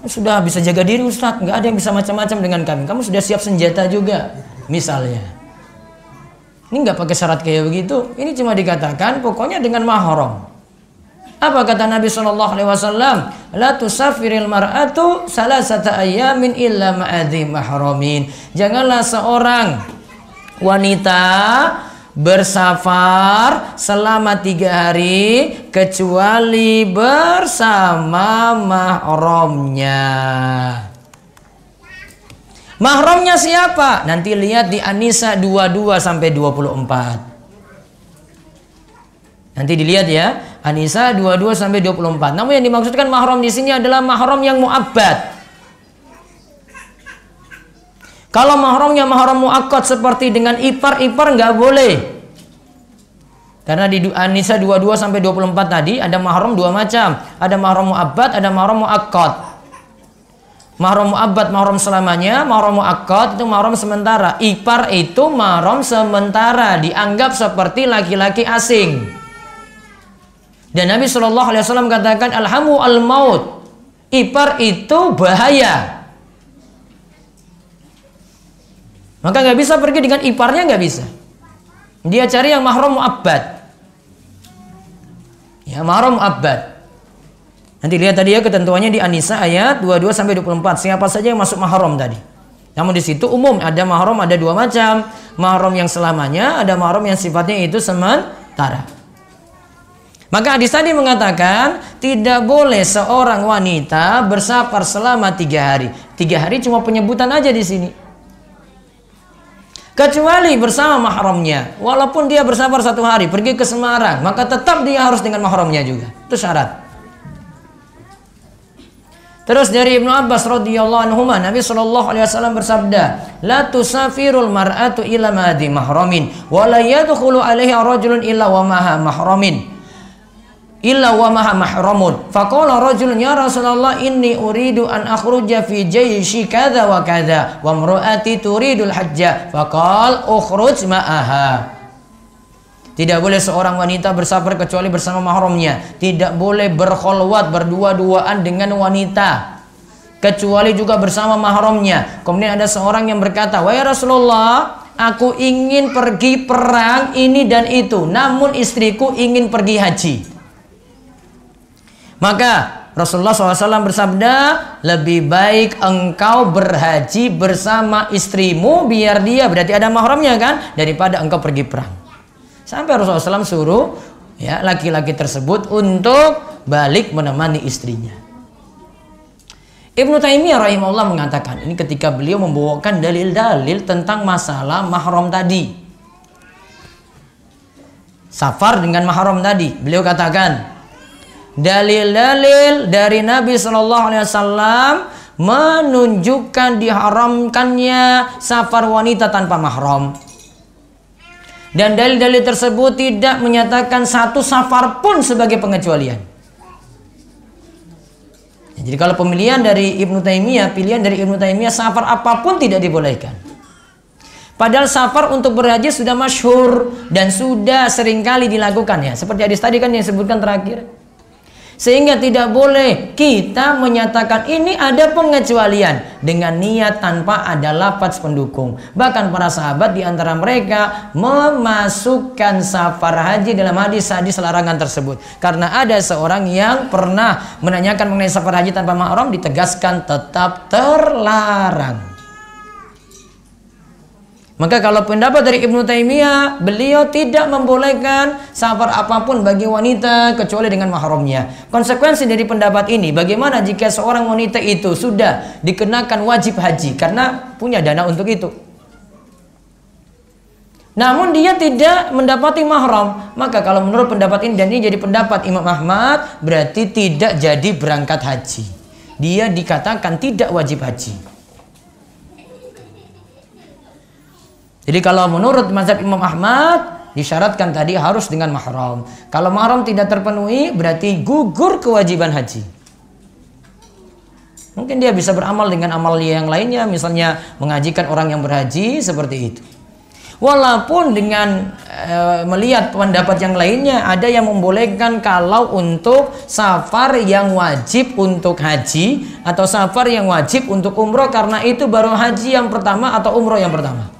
sudah bisa jaga diri Ustaz, nggak ada yang bisa macam-macam dengan kami. Kamu sudah siap senjata juga, misalnya. Ini nggak pakai syarat kayak begitu. Ini cuma dikatakan pokoknya dengan mahram. Apa kata Nabi SAW? La tusafiril mar'atu salasata ayyamin illa ma'adhi mahramin. Janganlah seorang wanita bersafar selama 3 hari kecuali bersama mahramnya. Mahramnya siapa? Nanti lihat di An-Nisa 22 sampai 24. Nanti dilihat ya, An-Nisa 22 sampai 24. Namun yang dimaksudkan mahram di sini adalah mahram yang mu'abbad. Kalau mahramnya mahram mu'akkad seperti dengan ipar nggak boleh. Karena di An-Nisa 22 sampai 24 tadi ada mahram 2 macam. Ada mahram mu'abbad, ada mahram mu'akkad. Mahram mu'abbad mahram selamanya, mahram mu'akkad itu mahram sementara. Ipar itu mahram sementara, dianggap seperti laki-laki asing. Dan Nabi SAW katakan alhamu al-maut. Ipar itu bahaya. Maka nggak bisa pergi dengan iparnya, nggak bisa. Dia cari yang mahram mu'abbad. Ya, mahram mu'abbad. Nanti lihat tadi ya ketentuannya di An-Nisa ayat 22 sampai 24. Siapa saja yang masuk mahram tadi. Namun di situ umum ada mahram ada 2 macam. Mahram yang selamanya, ada mahram yang sifatnya itu sementara. Maka hadis tadi mengatakan tidak boleh seorang wanita bersafar selama 3 hari. 3 hari cuma penyebutan aja di sini. Kecuali bersama mahramnya. Walaupun dia bersafar 1 hari pergi ke Semarang, maka tetap dia harus dengan mahramnya juga. Itu syarat. Terus dari Ibnu Abbas radhiyallahu anhu, Nabi sallallahu alaihi wasallam bersabda, "La tusafirul mar'atu ila madi mahramin wa la yadkhulu 'alaiha rajulun illa wa maha mahramin." Illa wa maha mahramun. Faqala rajulun ya Rasulullah inni uridu an akhruja fi jayshi kadza wa kadza wa imraati turidul hajja. Faqal ukhruj ma'aha. Tidak boleh seorang wanita bersafar kecuali bersama mahramnya. Tidak boleh berkholwat, berdua-duaan dengan wanita kecuali juga bersama mahramnya. Kemudian ada seorang yang berkata, "Wahai Rasulullah, aku ingin pergi perang ini dan itu, namun istriku ingin pergi haji." Maka Rasulullah SAW bersabda, lebih baik engkau berhaji bersama istrimu, biar dia, berarti ada mahramnya kan, daripada engkau pergi perang. Sampai Rasulullah SAW suruh ya laki-laki tersebut untuk balik menemani istrinya. Ibnu Taimiyah rahimahullah mengatakan, ini ketika beliau membawakan dalil-dalil tentang masalah mahram tadi, safar dengan mahram tadi, beliau katakan dalil-dalil dari Nabi SAW menunjukkan diharamkannya safar wanita tanpa mahram. Dan dalil-dalil tersebut tidak menyatakan satu safar pun sebagai pengecualian. Jadi kalau pilihan dari Ibnu Taimiyah, safar apapun tidak dibolehkan. Padahal safar untuk berhaji sudah masyhur dan sudah seringkali dilakukan ya. Seperti hadis tadi kan yang disebutkan terakhir. Sehingga tidak boleh kita menyatakan ini ada pengecualian dengan niat tanpa ada lafaz pendukung. Bahkan para sahabat diantara mereka memasukkan safar haji dalam hadis-hadis larangan tersebut. Karena ada seorang yang pernah menanyakan mengenai safar haji tanpa mahram, ditegaskan tetap terlarang. Maka kalau pendapat dari Ibnu Taimiyah, beliau tidak membolehkan safar apapun bagi wanita kecuali dengan mahramnya. Konsekuensi dari pendapat ini, bagaimana jika seorang wanita itu sudah dikenakan wajib haji karena punya dana untuk itu, namun dia tidak mendapati mahram, maka kalau menurut pendapat ini, dan ini jadi pendapat Imam Ahmad, berarti tidak jadi berangkat haji. Dia dikatakan tidak wajib haji. Jadi kalau menurut mazhab Imam Ahmad, disyaratkan tadi harus dengan mahram. Kalau mahram tidak terpenuhi, berarti gugur kewajiban haji. Mungkin dia bisa beramal dengan amal yang lainnya, misalnya mengajikan orang yang berhaji, seperti itu. Walaupun dengan melihat pendapat yang lainnya, ada yang membolehkan kalau untuk safar yang wajib untuk haji atau safar yang wajib untuk umroh, karena itu baru haji yang pertama atau umroh yang pertama.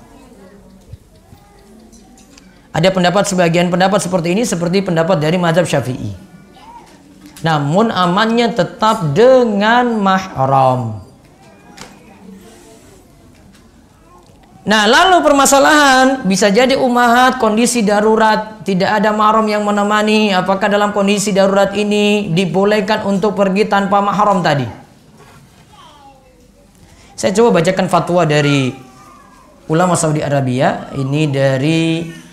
Ada sebagian pendapat seperti ini, seperti pendapat dari mazhab Syafi'i. Namun amannya tetap dengan mahram. Nah, lalu permasalahan, bisa jadi ummahat kondisi darurat, tidak ada mahram yang menemani. Apakah dalam kondisi darurat ini dibolehkan untuk pergi tanpa mahram tadi? Saya coba bacakan fatwa dari ulama Saudi Arabia. Ini dari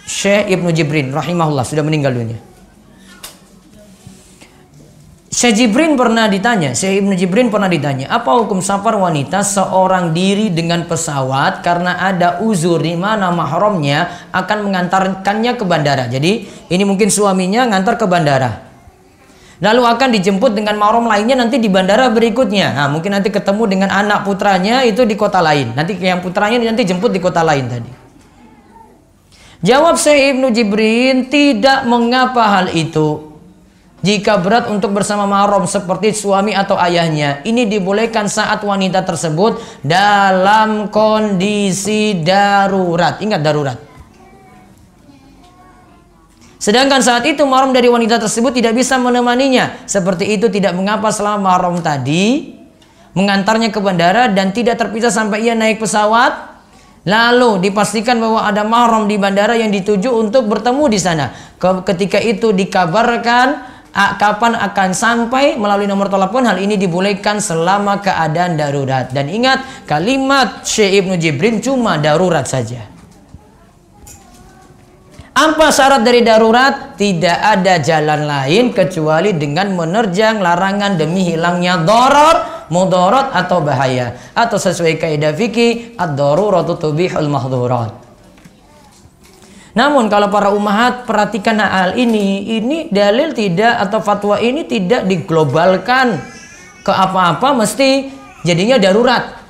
Syekh Ibnu Jibrin rahimahullah, sudah meninggal dunia. Syekh Ibnu Jibrin pernah ditanya, apa hukum safar wanita seorang diri dengan pesawat karena ada uzur di mana mahramnya akan mengantarkannya ke bandara. Jadi ini mungkin suaminya ngantar ke bandara, lalu akan dijemput dengan mahram lainnya nanti di bandara berikutnya. Nah, mungkin nanti ketemu dengan anak putranya itu di kota lain, nanti yang putranya nanti jemput di kota lain tadi. Jawab Syekh Ibnu Jibrin, tidak mengapa hal itu. Jika berat untuk bersama mahram seperti suami atau ayahnya, ini dibolehkan saat wanita tersebut dalam kondisi darurat. Ingat, darurat. Sedangkan saat itu mahram dari wanita tersebut tidak bisa menemaninya. Seperti itu tidak mengapa selama mahram tadi mengantarnya ke bandara dan tidak terpisah sampai ia naik pesawat. Lalu dipastikan bahwa ada mahram di bandara yang dituju untuk bertemu di sana. Ketika itu dikabarkan kapan akan sampai melalui nomor telepon. Hal ini dibolehkan selama keadaan darurat. Dan ingat, kalimat Syekh Ibnu Jibrin cuma darurat saja. Apa syarat dari darurat? Tidak ada jalan lain kecuali dengan menerjang larangan demi hilangnya dharar mudarat atau bahaya, atau sesuai kaidah fikih ad-daruratu tubihul mahdhurat. Namun kalau para ummahat perhatikan hal ini dalil tidak atau fatwa ini tidak diglobalkan ke apa-apa, mesti jadinya darurat.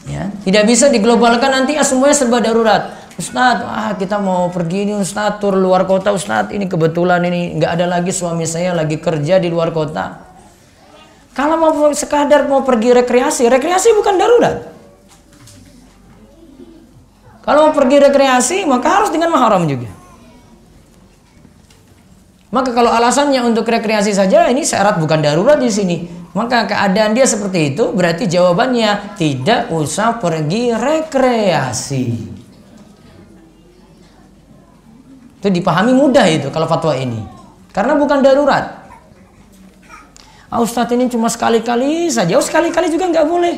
Ya, tidak bisa diglobalkan nanti semuanya serba darurat. Ustadz, kita mau pergi ini Ustadz, tur luar kota Ustadz, ini kebetulan ini nggak ada lagi suami saya lagi kerja di luar kota. Kalau mau sekadar mau pergi rekreasi bukan darurat. Kalau mau pergi rekreasi maka harus dengan mahram juga. Maka kalau alasannya untuk rekreasi saja, ini syarat bukan darurat di sini. Maka keadaan dia seperti itu, berarti jawabannya tidak usah pergi rekreasi. Itu dipahami mudah itu kalau fatwa ini. Karena bukan darurat. Ustadz ini cuma sekali-kali saja. Sekali-kali juga nggak boleh.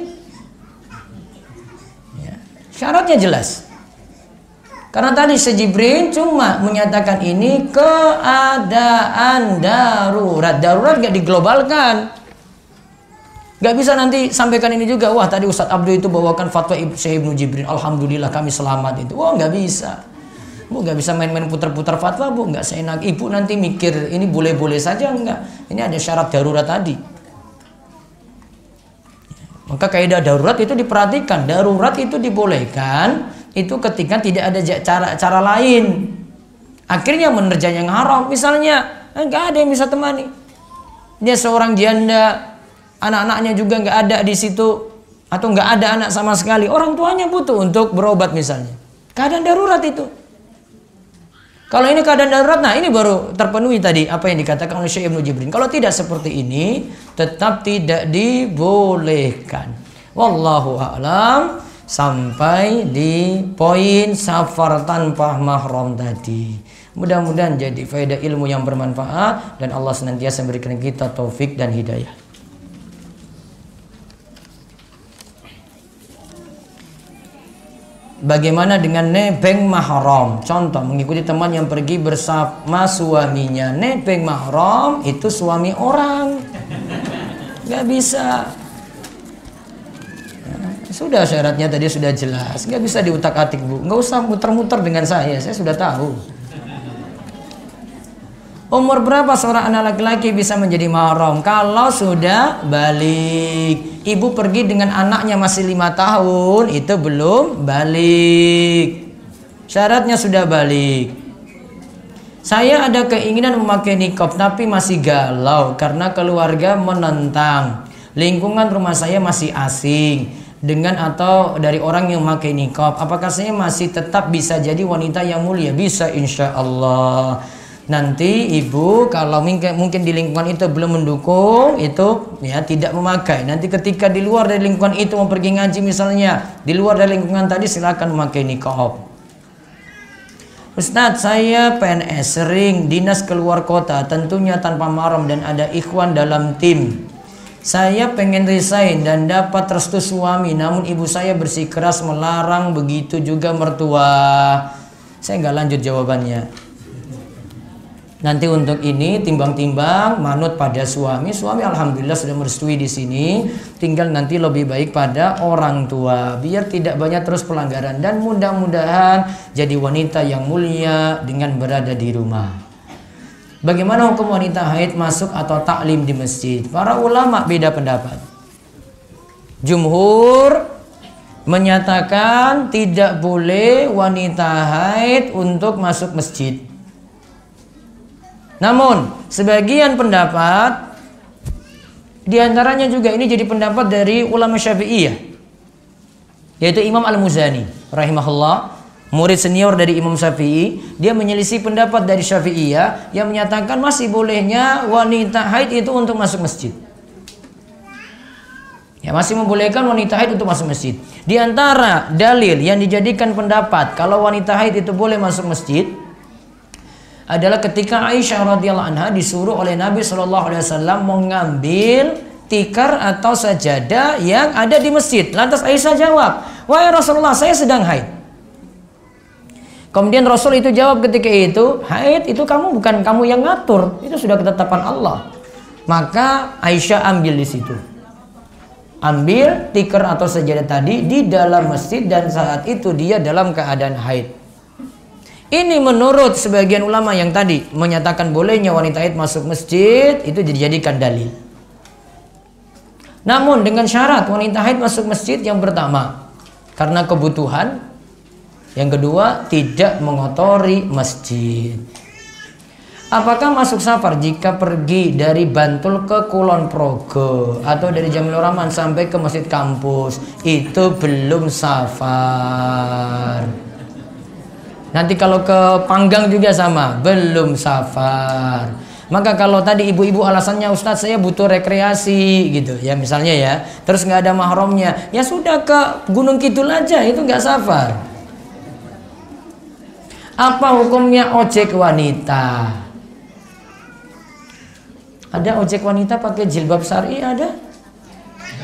Ya, syaratnya jelas. Karena tadi Jibril cuma menyatakan ini keadaan darurat. Darurat nggak diglobalkan. Gak bisa nanti sampaikan ini juga. Wah, tadi Ustadz Abdul itu bawakan fatwa Syekh Ibnu Jibril. Alhamdulillah kami selamat itu. Wah, gak bisa. Bu, gak bisa main-main putar-putar fatwa, Bu. Gak seenak. Ibu nanti mikir ini boleh-boleh saja. Enggak. Ini ada syarat darurat tadi. Maka kaidah darurat itu diperhatikan. Darurat itu dibolehkan. Itu ketika tidak ada cara lain. Akhirnya menerjang yang haram. Misalnya, gak ada yang bisa temani. Dia seorang janda. Anak-anaknya juga nggak ada di situ, atau nggak ada anak sama sekali. Orang tuanya butuh untuk berobat misalnya. Keadaan darurat itu. Kalau ini keadaan darurat, nah ini baru terpenuhi tadi apa yang dikatakan oleh Syekh Ibnu Jibril. Kalau tidak seperti ini, tetap tidak dibolehkan. Wallahu a'lam. Sampai di poin safar tanpa mahram tadi. Mudah-mudahan jadi faedah ilmu yang bermanfaat dan Allah senantiasa memberikan kita taufik dan hidayah. Bagaimana dengan nebeng mahram? Contoh, mengikuti teman yang pergi bersama suaminya. Nebeng mahram itu suami orang. Gak bisa. Sudah syaratnya tadi sudah jelas. Gak bisa diutak-atik, Bu. Gak usah muter-muter dengan saya sudah tahu. Umur berapa seorang anak laki-laki bisa menjadi mahram? Kalau sudah balik. Ibu pergi dengan anaknya masih 5 tahun, itu belum balik. Syaratnya sudah balik. Saya ada keinginan memakai niqab tapi masih galau karena keluarga menentang. Lingkungan rumah saya masih asing dengan atau dari orang yang memakai niqab. Apakah saya masih tetap bisa jadi wanita yang mulia? Bisa, insya Allah. Nanti ibu kalau mungkin di lingkungan itu belum mendukung, itu ya tidak memakai. Nanti ketika di luar dari lingkungan itu mau pergi ngaji misalnya, di luar dari lingkungan tadi silakan memakai niqab. Ustadz, saya PNS sering dinas keluar kota, tentunya tanpa mahram dan ada ikhwan dalam tim. Saya pengen resign dan dapat restu suami, namun ibu saya bersikeras melarang, begitu juga mertua. Saya nggak lanjut jawabannya. Nanti untuk ini timbang-timbang manut pada suami. Suami alhamdulillah sudah merestui di sini. Tinggal nanti lebih baik pada orang tua biar tidak banyak terus pelanggaran dan mudah-mudahan jadi wanita yang mulia dengan berada di rumah. Bagaimana hukum wanita haid masuk atau taklim di masjid? Para ulama beda pendapat. Jumhur menyatakan tidak boleh wanita haid untuk masuk masjid. Namun sebagian pendapat diantaranya juga ini jadi pendapat dari ulama Syafi'iyah, yaitu Imam Al-Muzani rahimahullah, murid senior dari Imam Syafi'i. Dia menyelisih pendapat dari Syafi'iyah yang menyatakan masih bolehnya wanita haid itu untuk masuk masjid. Ya, masih membolehkan wanita haid untuk masuk masjid. Di antara dalil yang dijadikan pendapat kalau wanita haid itu boleh masuk masjid adalah ketika Aisyah radhiyallahu anha disuruh oleh Nabi sallallahu alaihi wasallam mengambil tikar atau sajadah yang ada di masjid. Lantas Aisyah jawab, "Wahai Rasulullah, saya sedang haid." Kemudian Rasul itu jawab ketika itu, "Haid itu bukan kamu yang ngatur, itu sudah ketetapan Allah. Maka Aisyah ambil di situ. Ambil tikar atau sajadah tadi di dalam masjid dan saat itu dia dalam keadaan haid. Ini menurut sebagian ulama yang tadi menyatakan bolehnya wanita haid masuk masjid, itu dijadikan dalil. Namun dengan syarat wanita haid masuk masjid yang pertama karena kebutuhan, yang kedua tidak mengotori masjid. Apakah masuk safar jika pergi dari Bantul ke Kulon Progo atau dari Jamil Rahman sampai ke masjid kampus? Itu belum safar. Nanti kalau ke Panggang juga sama, belum safar. Maka kalau tadi ibu-ibu alasannya, Ustadz saya butuh rekreasi gitu ya misalnya ya, terus nggak ada mahramnya, ya sudah ke Gunung Kidul aja, itu nggak safar. Apa hukumnya ojek wanita? Ada ojek wanita pakai jilbab syar'i, ada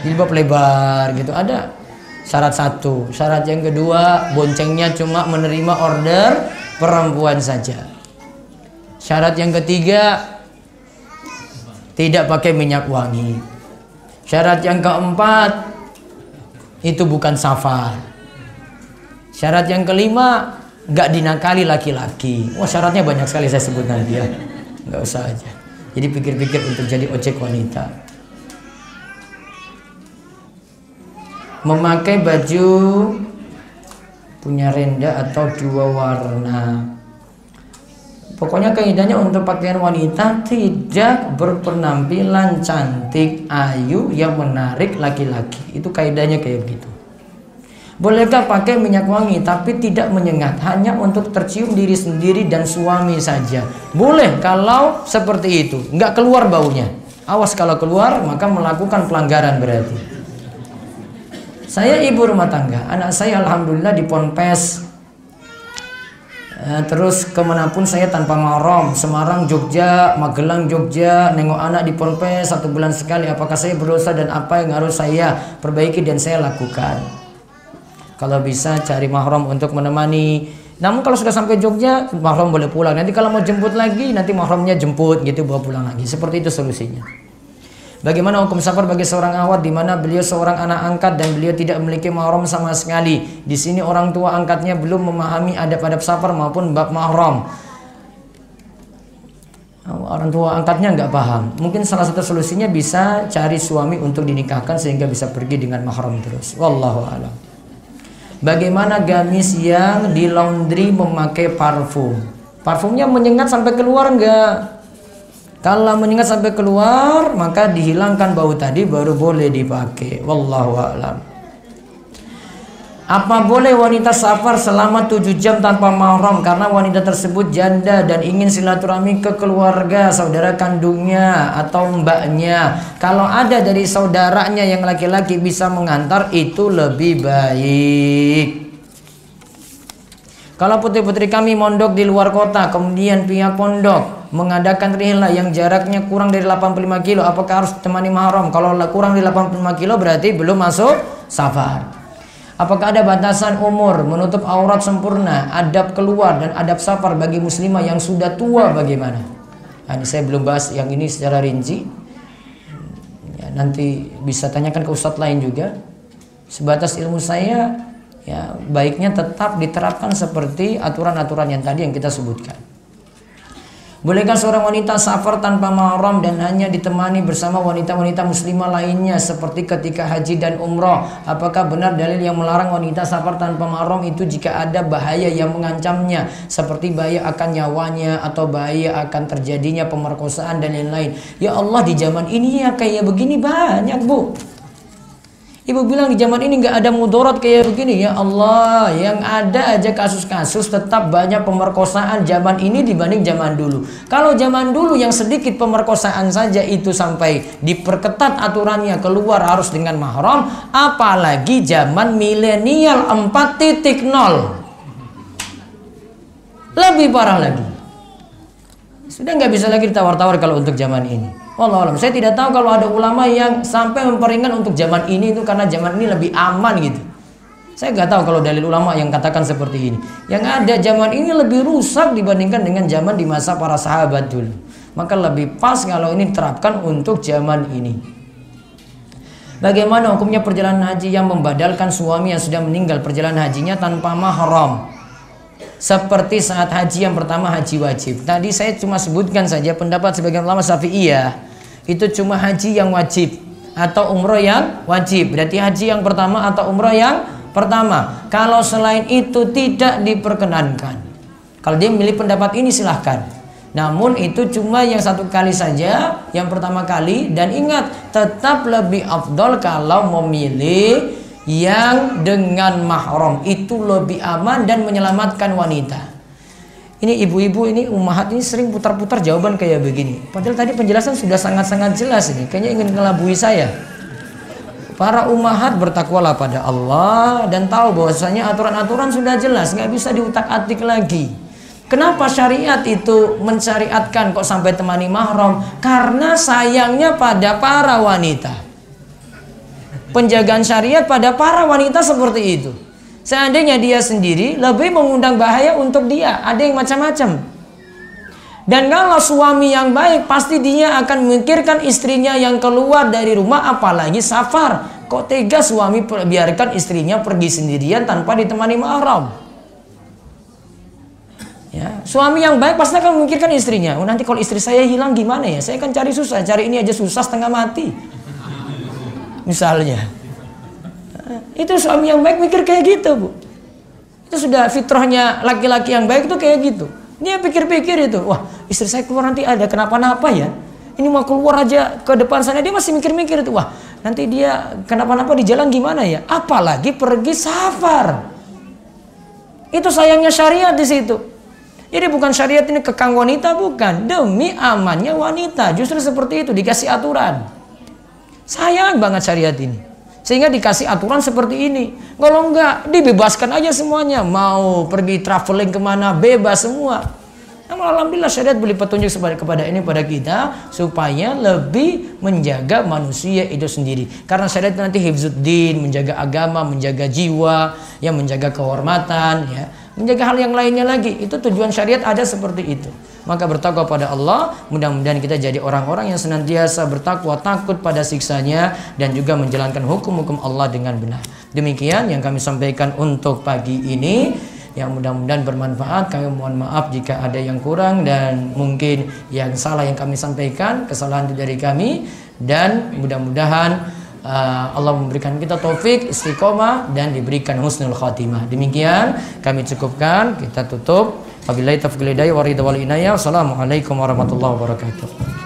jilbab lebar gitu, ada. Syarat satu. Syarat yang kedua, boncengnya cuma menerima order perempuan saja. Syarat yang ketiga, tidak pakai minyak wangi. Syarat yang keempat, itu bukan safar. Syarat yang kelima, nggak dinakali laki-laki. Wah, syaratnya banyak sekali saya sebut nanti ya, nggak usah aja. Jadi pikir-pikir untuk jadi ojek wanita. Memakai baju punya renda atau dua warna. Pokoknya kaidahnya untuk pakaian wanita tidak berpenampilan cantik, ayu yang menarik laki-laki. Itu kaidahnya kayak begitu. Bolehkah pakai minyak wangi tapi tidak menyengat, hanya untuk tercium diri sendiri dan suami saja? Boleh kalau seperti itu, nggak keluar baunya. Awas kalau keluar maka melakukan pelanggaran berarti. Saya ibu rumah tangga, anak saya alhamdulillah di Ponpes. Terus kemanapun saya tanpa mahram, Semarang, Jogja, Magelang, Jogja, nengok anak di Ponpes 1 bulan sekali. Apakah saya berdosa dan apa yang harus saya perbaiki dan saya lakukan? Kalau bisa cari mahram untuk menemani. Namun kalau sudah sampai Jogja, mahram boleh pulang. Nanti kalau mau jemput lagi, nanti mahramnya jemput gitu, bawa pulang lagi. Seperti itu solusinya. Bagaimana hukum safar bagi seorang awat di mana beliau seorang anak angkat dan beliau tidak memiliki mahram sama sekali. Di sini orang tua angkatnya belum memahami adab-adab safar maupun bab mahram. Orang tua angkatnya nggak paham. Mungkin salah satu solusinya bisa cari suami untuk dinikahkan sehingga bisa pergi dengan mahram terus. Wallahu a'lam. Bagaimana gamis yang di laundry memakai parfum? Parfumnya menyengat sampai keluar enggak? Kalau menyengat sampai keluar, maka dihilangkan bau tadi baru boleh dipakai. Wallahu a'lam. Apa boleh wanita safar selama 7 jam tanpa mahram karena wanita tersebut janda dan ingin silaturahmi ke keluarga, saudara kandungnya atau mbaknya? Kalau ada dari saudaranya yang laki-laki bisa mengantar, itu lebih baik. Kalau putri-putri kami mondok di luar kota, kemudian pihak pondok mengadakan rihlah yang jaraknya kurang dari 85 kilo, apakah harus ditemani mahram? Kalau kurang dari 85 kilo berarti belum masuk safar. Apakah ada batasan umur menutup aurat sempurna, adab keluar dan adab safar bagi muslimah yang sudah tua bagaimana? Nah, ini saya belum bahas yang ini secara rinci. Ya, nanti bisa tanyakan ke ustadz lain juga. Sebatas ilmu saya, ya baiknya tetap diterapkan seperti aturan-aturan yang tadi yang kita sebutkan. Bolehkah seorang wanita safar tanpa mahram dan hanya ditemani bersama wanita-wanita muslimah lainnya seperti ketika haji dan umroh? Apakah benar dalil yang melarang wanita safar tanpa mahram itu jika ada bahaya yang mengancamnya, seperti bahaya akan nyawanya atau bahaya akan terjadinya pemerkosaan dan lain-lain? Ya Allah, di zaman ini ya kayak begini banyak, Bu. Ibu bilang di zaman ini nggak ada mudarat kayak begini. Ya Allah, yang ada aja kasus-kasus tetap banyak pemerkosaan zaman ini dibanding zaman dulu. Kalau zaman dulu yang sedikit pemerkosaan saja itu sampai diperketat aturannya keluar harus dengan mahram, apalagi zaman milenial 4.0. Lebih parah lagi. Sudah nggak bisa lagi ditawar-tawar kalau untuk zaman ini. Wallahualam, saya tidak tahu kalau ada ulama yang sampai memperingan untuk zaman ini itu karena zaman ini lebih aman gitu. Saya nggak tahu kalau dalil ulama yang katakan seperti ini. Yang ada zaman ini lebih rusak dibandingkan dengan zaman di masa para sahabat dulu. Maka lebih pas kalau ini diterapkan untuk zaman ini. Bagaimana hukumnya perjalanan haji yang membadalkan suami yang sudah meninggal perjalanan hajinya tanpa mahram? Seperti saat haji yang pertama, haji wajib. Tadi saya cuma sebutkan saja pendapat sebagian ulama Syafi'iyah. Itu cuma haji yang wajib atau umroh yang wajib. Berarti haji yang pertama atau umroh yang pertama. Kalau selain itu tidak diperkenankan. Kalau dia memilih pendapat ini silahkan. Namun itu cuma yang satu kali saja, yang pertama kali. Dan ingat, tetap lebih afdol kalau memilih yang dengan mahram. Itu lebih aman dan menyelamatkan wanita. Ini ibu-ibu, ini ummahat ini sering putar-putar jawaban kayak begini. Padahal tadi penjelasan sudah sangat-sangat jelas ini. Kayaknya ingin ngelabui saya. Para ummahat bertakwalah pada Allah dan tahu bahwasanya aturan-aturan sudah jelas, nggak bisa diutak-atik lagi. Kenapa syariat itu mensyariatkan kok sampai temani mahram? Karena sayangnya pada para wanita. Penjagaan syariat pada para wanita seperti itu. Seandainya dia sendiri lebih mengundang bahaya untuk dia. Ada yang macam-macam. Dan kalau suami yang baik pasti dia akan memikirkan istrinya yang keluar dari rumah, apalagi safar. Kok tega suami biarkan istrinya pergi sendirian tanpa ditemani mahram? Ya, suami yang baik pasti akan memikirkan istrinya. Oh, nanti kalau istri saya hilang gimana ya? Saya kan cari susah, cari ini aja susah setengah mati. Misalnya. Itu suami yang baik mikir kayak gitu, Bu. Itu sudah fitrahnya laki-laki yang baik itu kayak gitu. Dia pikir-pikir itu, wah, istri saya keluar nanti ada kenapa-napa ya. Ini mau keluar aja ke depan sana, dia masih mikir-mikir itu, wah, nanti dia kenapa-napa di jalan gimana ya? Apalagi pergi safar. Itu sayangnya syariat di situ. Jadi bukan syariat ini kekang wanita, bukan. Demi amannya wanita. Justru seperti itu, dikasih aturan. Sayang banget syariat ini. Sehingga dikasih aturan seperti ini. Kalau enggak, dibebaskan aja semuanya. Mau pergi traveling kemana, bebas semua. Namun alhamdulillah syariat beri petunjuk kepada kita supaya lebih menjaga manusia itu sendiri. Karena syariat nanti hifzuddin, menjaga agama, menjaga jiwa, ya, menjaga kehormatan, ya, menjaga hal yang lainnya lagi. Itu tujuan syariat ada seperti itu. Maka bertakwa pada Allah, mudah-mudahan kita jadi orang-orang yang senantiasa bertakwa, takut pada siksanya, dan juga menjalankan hukum-hukum Allah dengan benar. Demikian yang kami sampaikan untuk pagi ini. Yang mudah-mudahan bermanfaat. Kami mohon maaf jika ada yang kurang dan mungkin yang salah yang kami sampaikan, kesalahan itu dari kami. Dan mudah-mudahan Allah memberikan kita taufik, istiqomah, dan diberikan husnul khatimah. Demikian kami cukupkan, kita tutup. Wabillahi taufiq wal hidayah. Wassalamualaikum warahmatullahi wabarakatuh.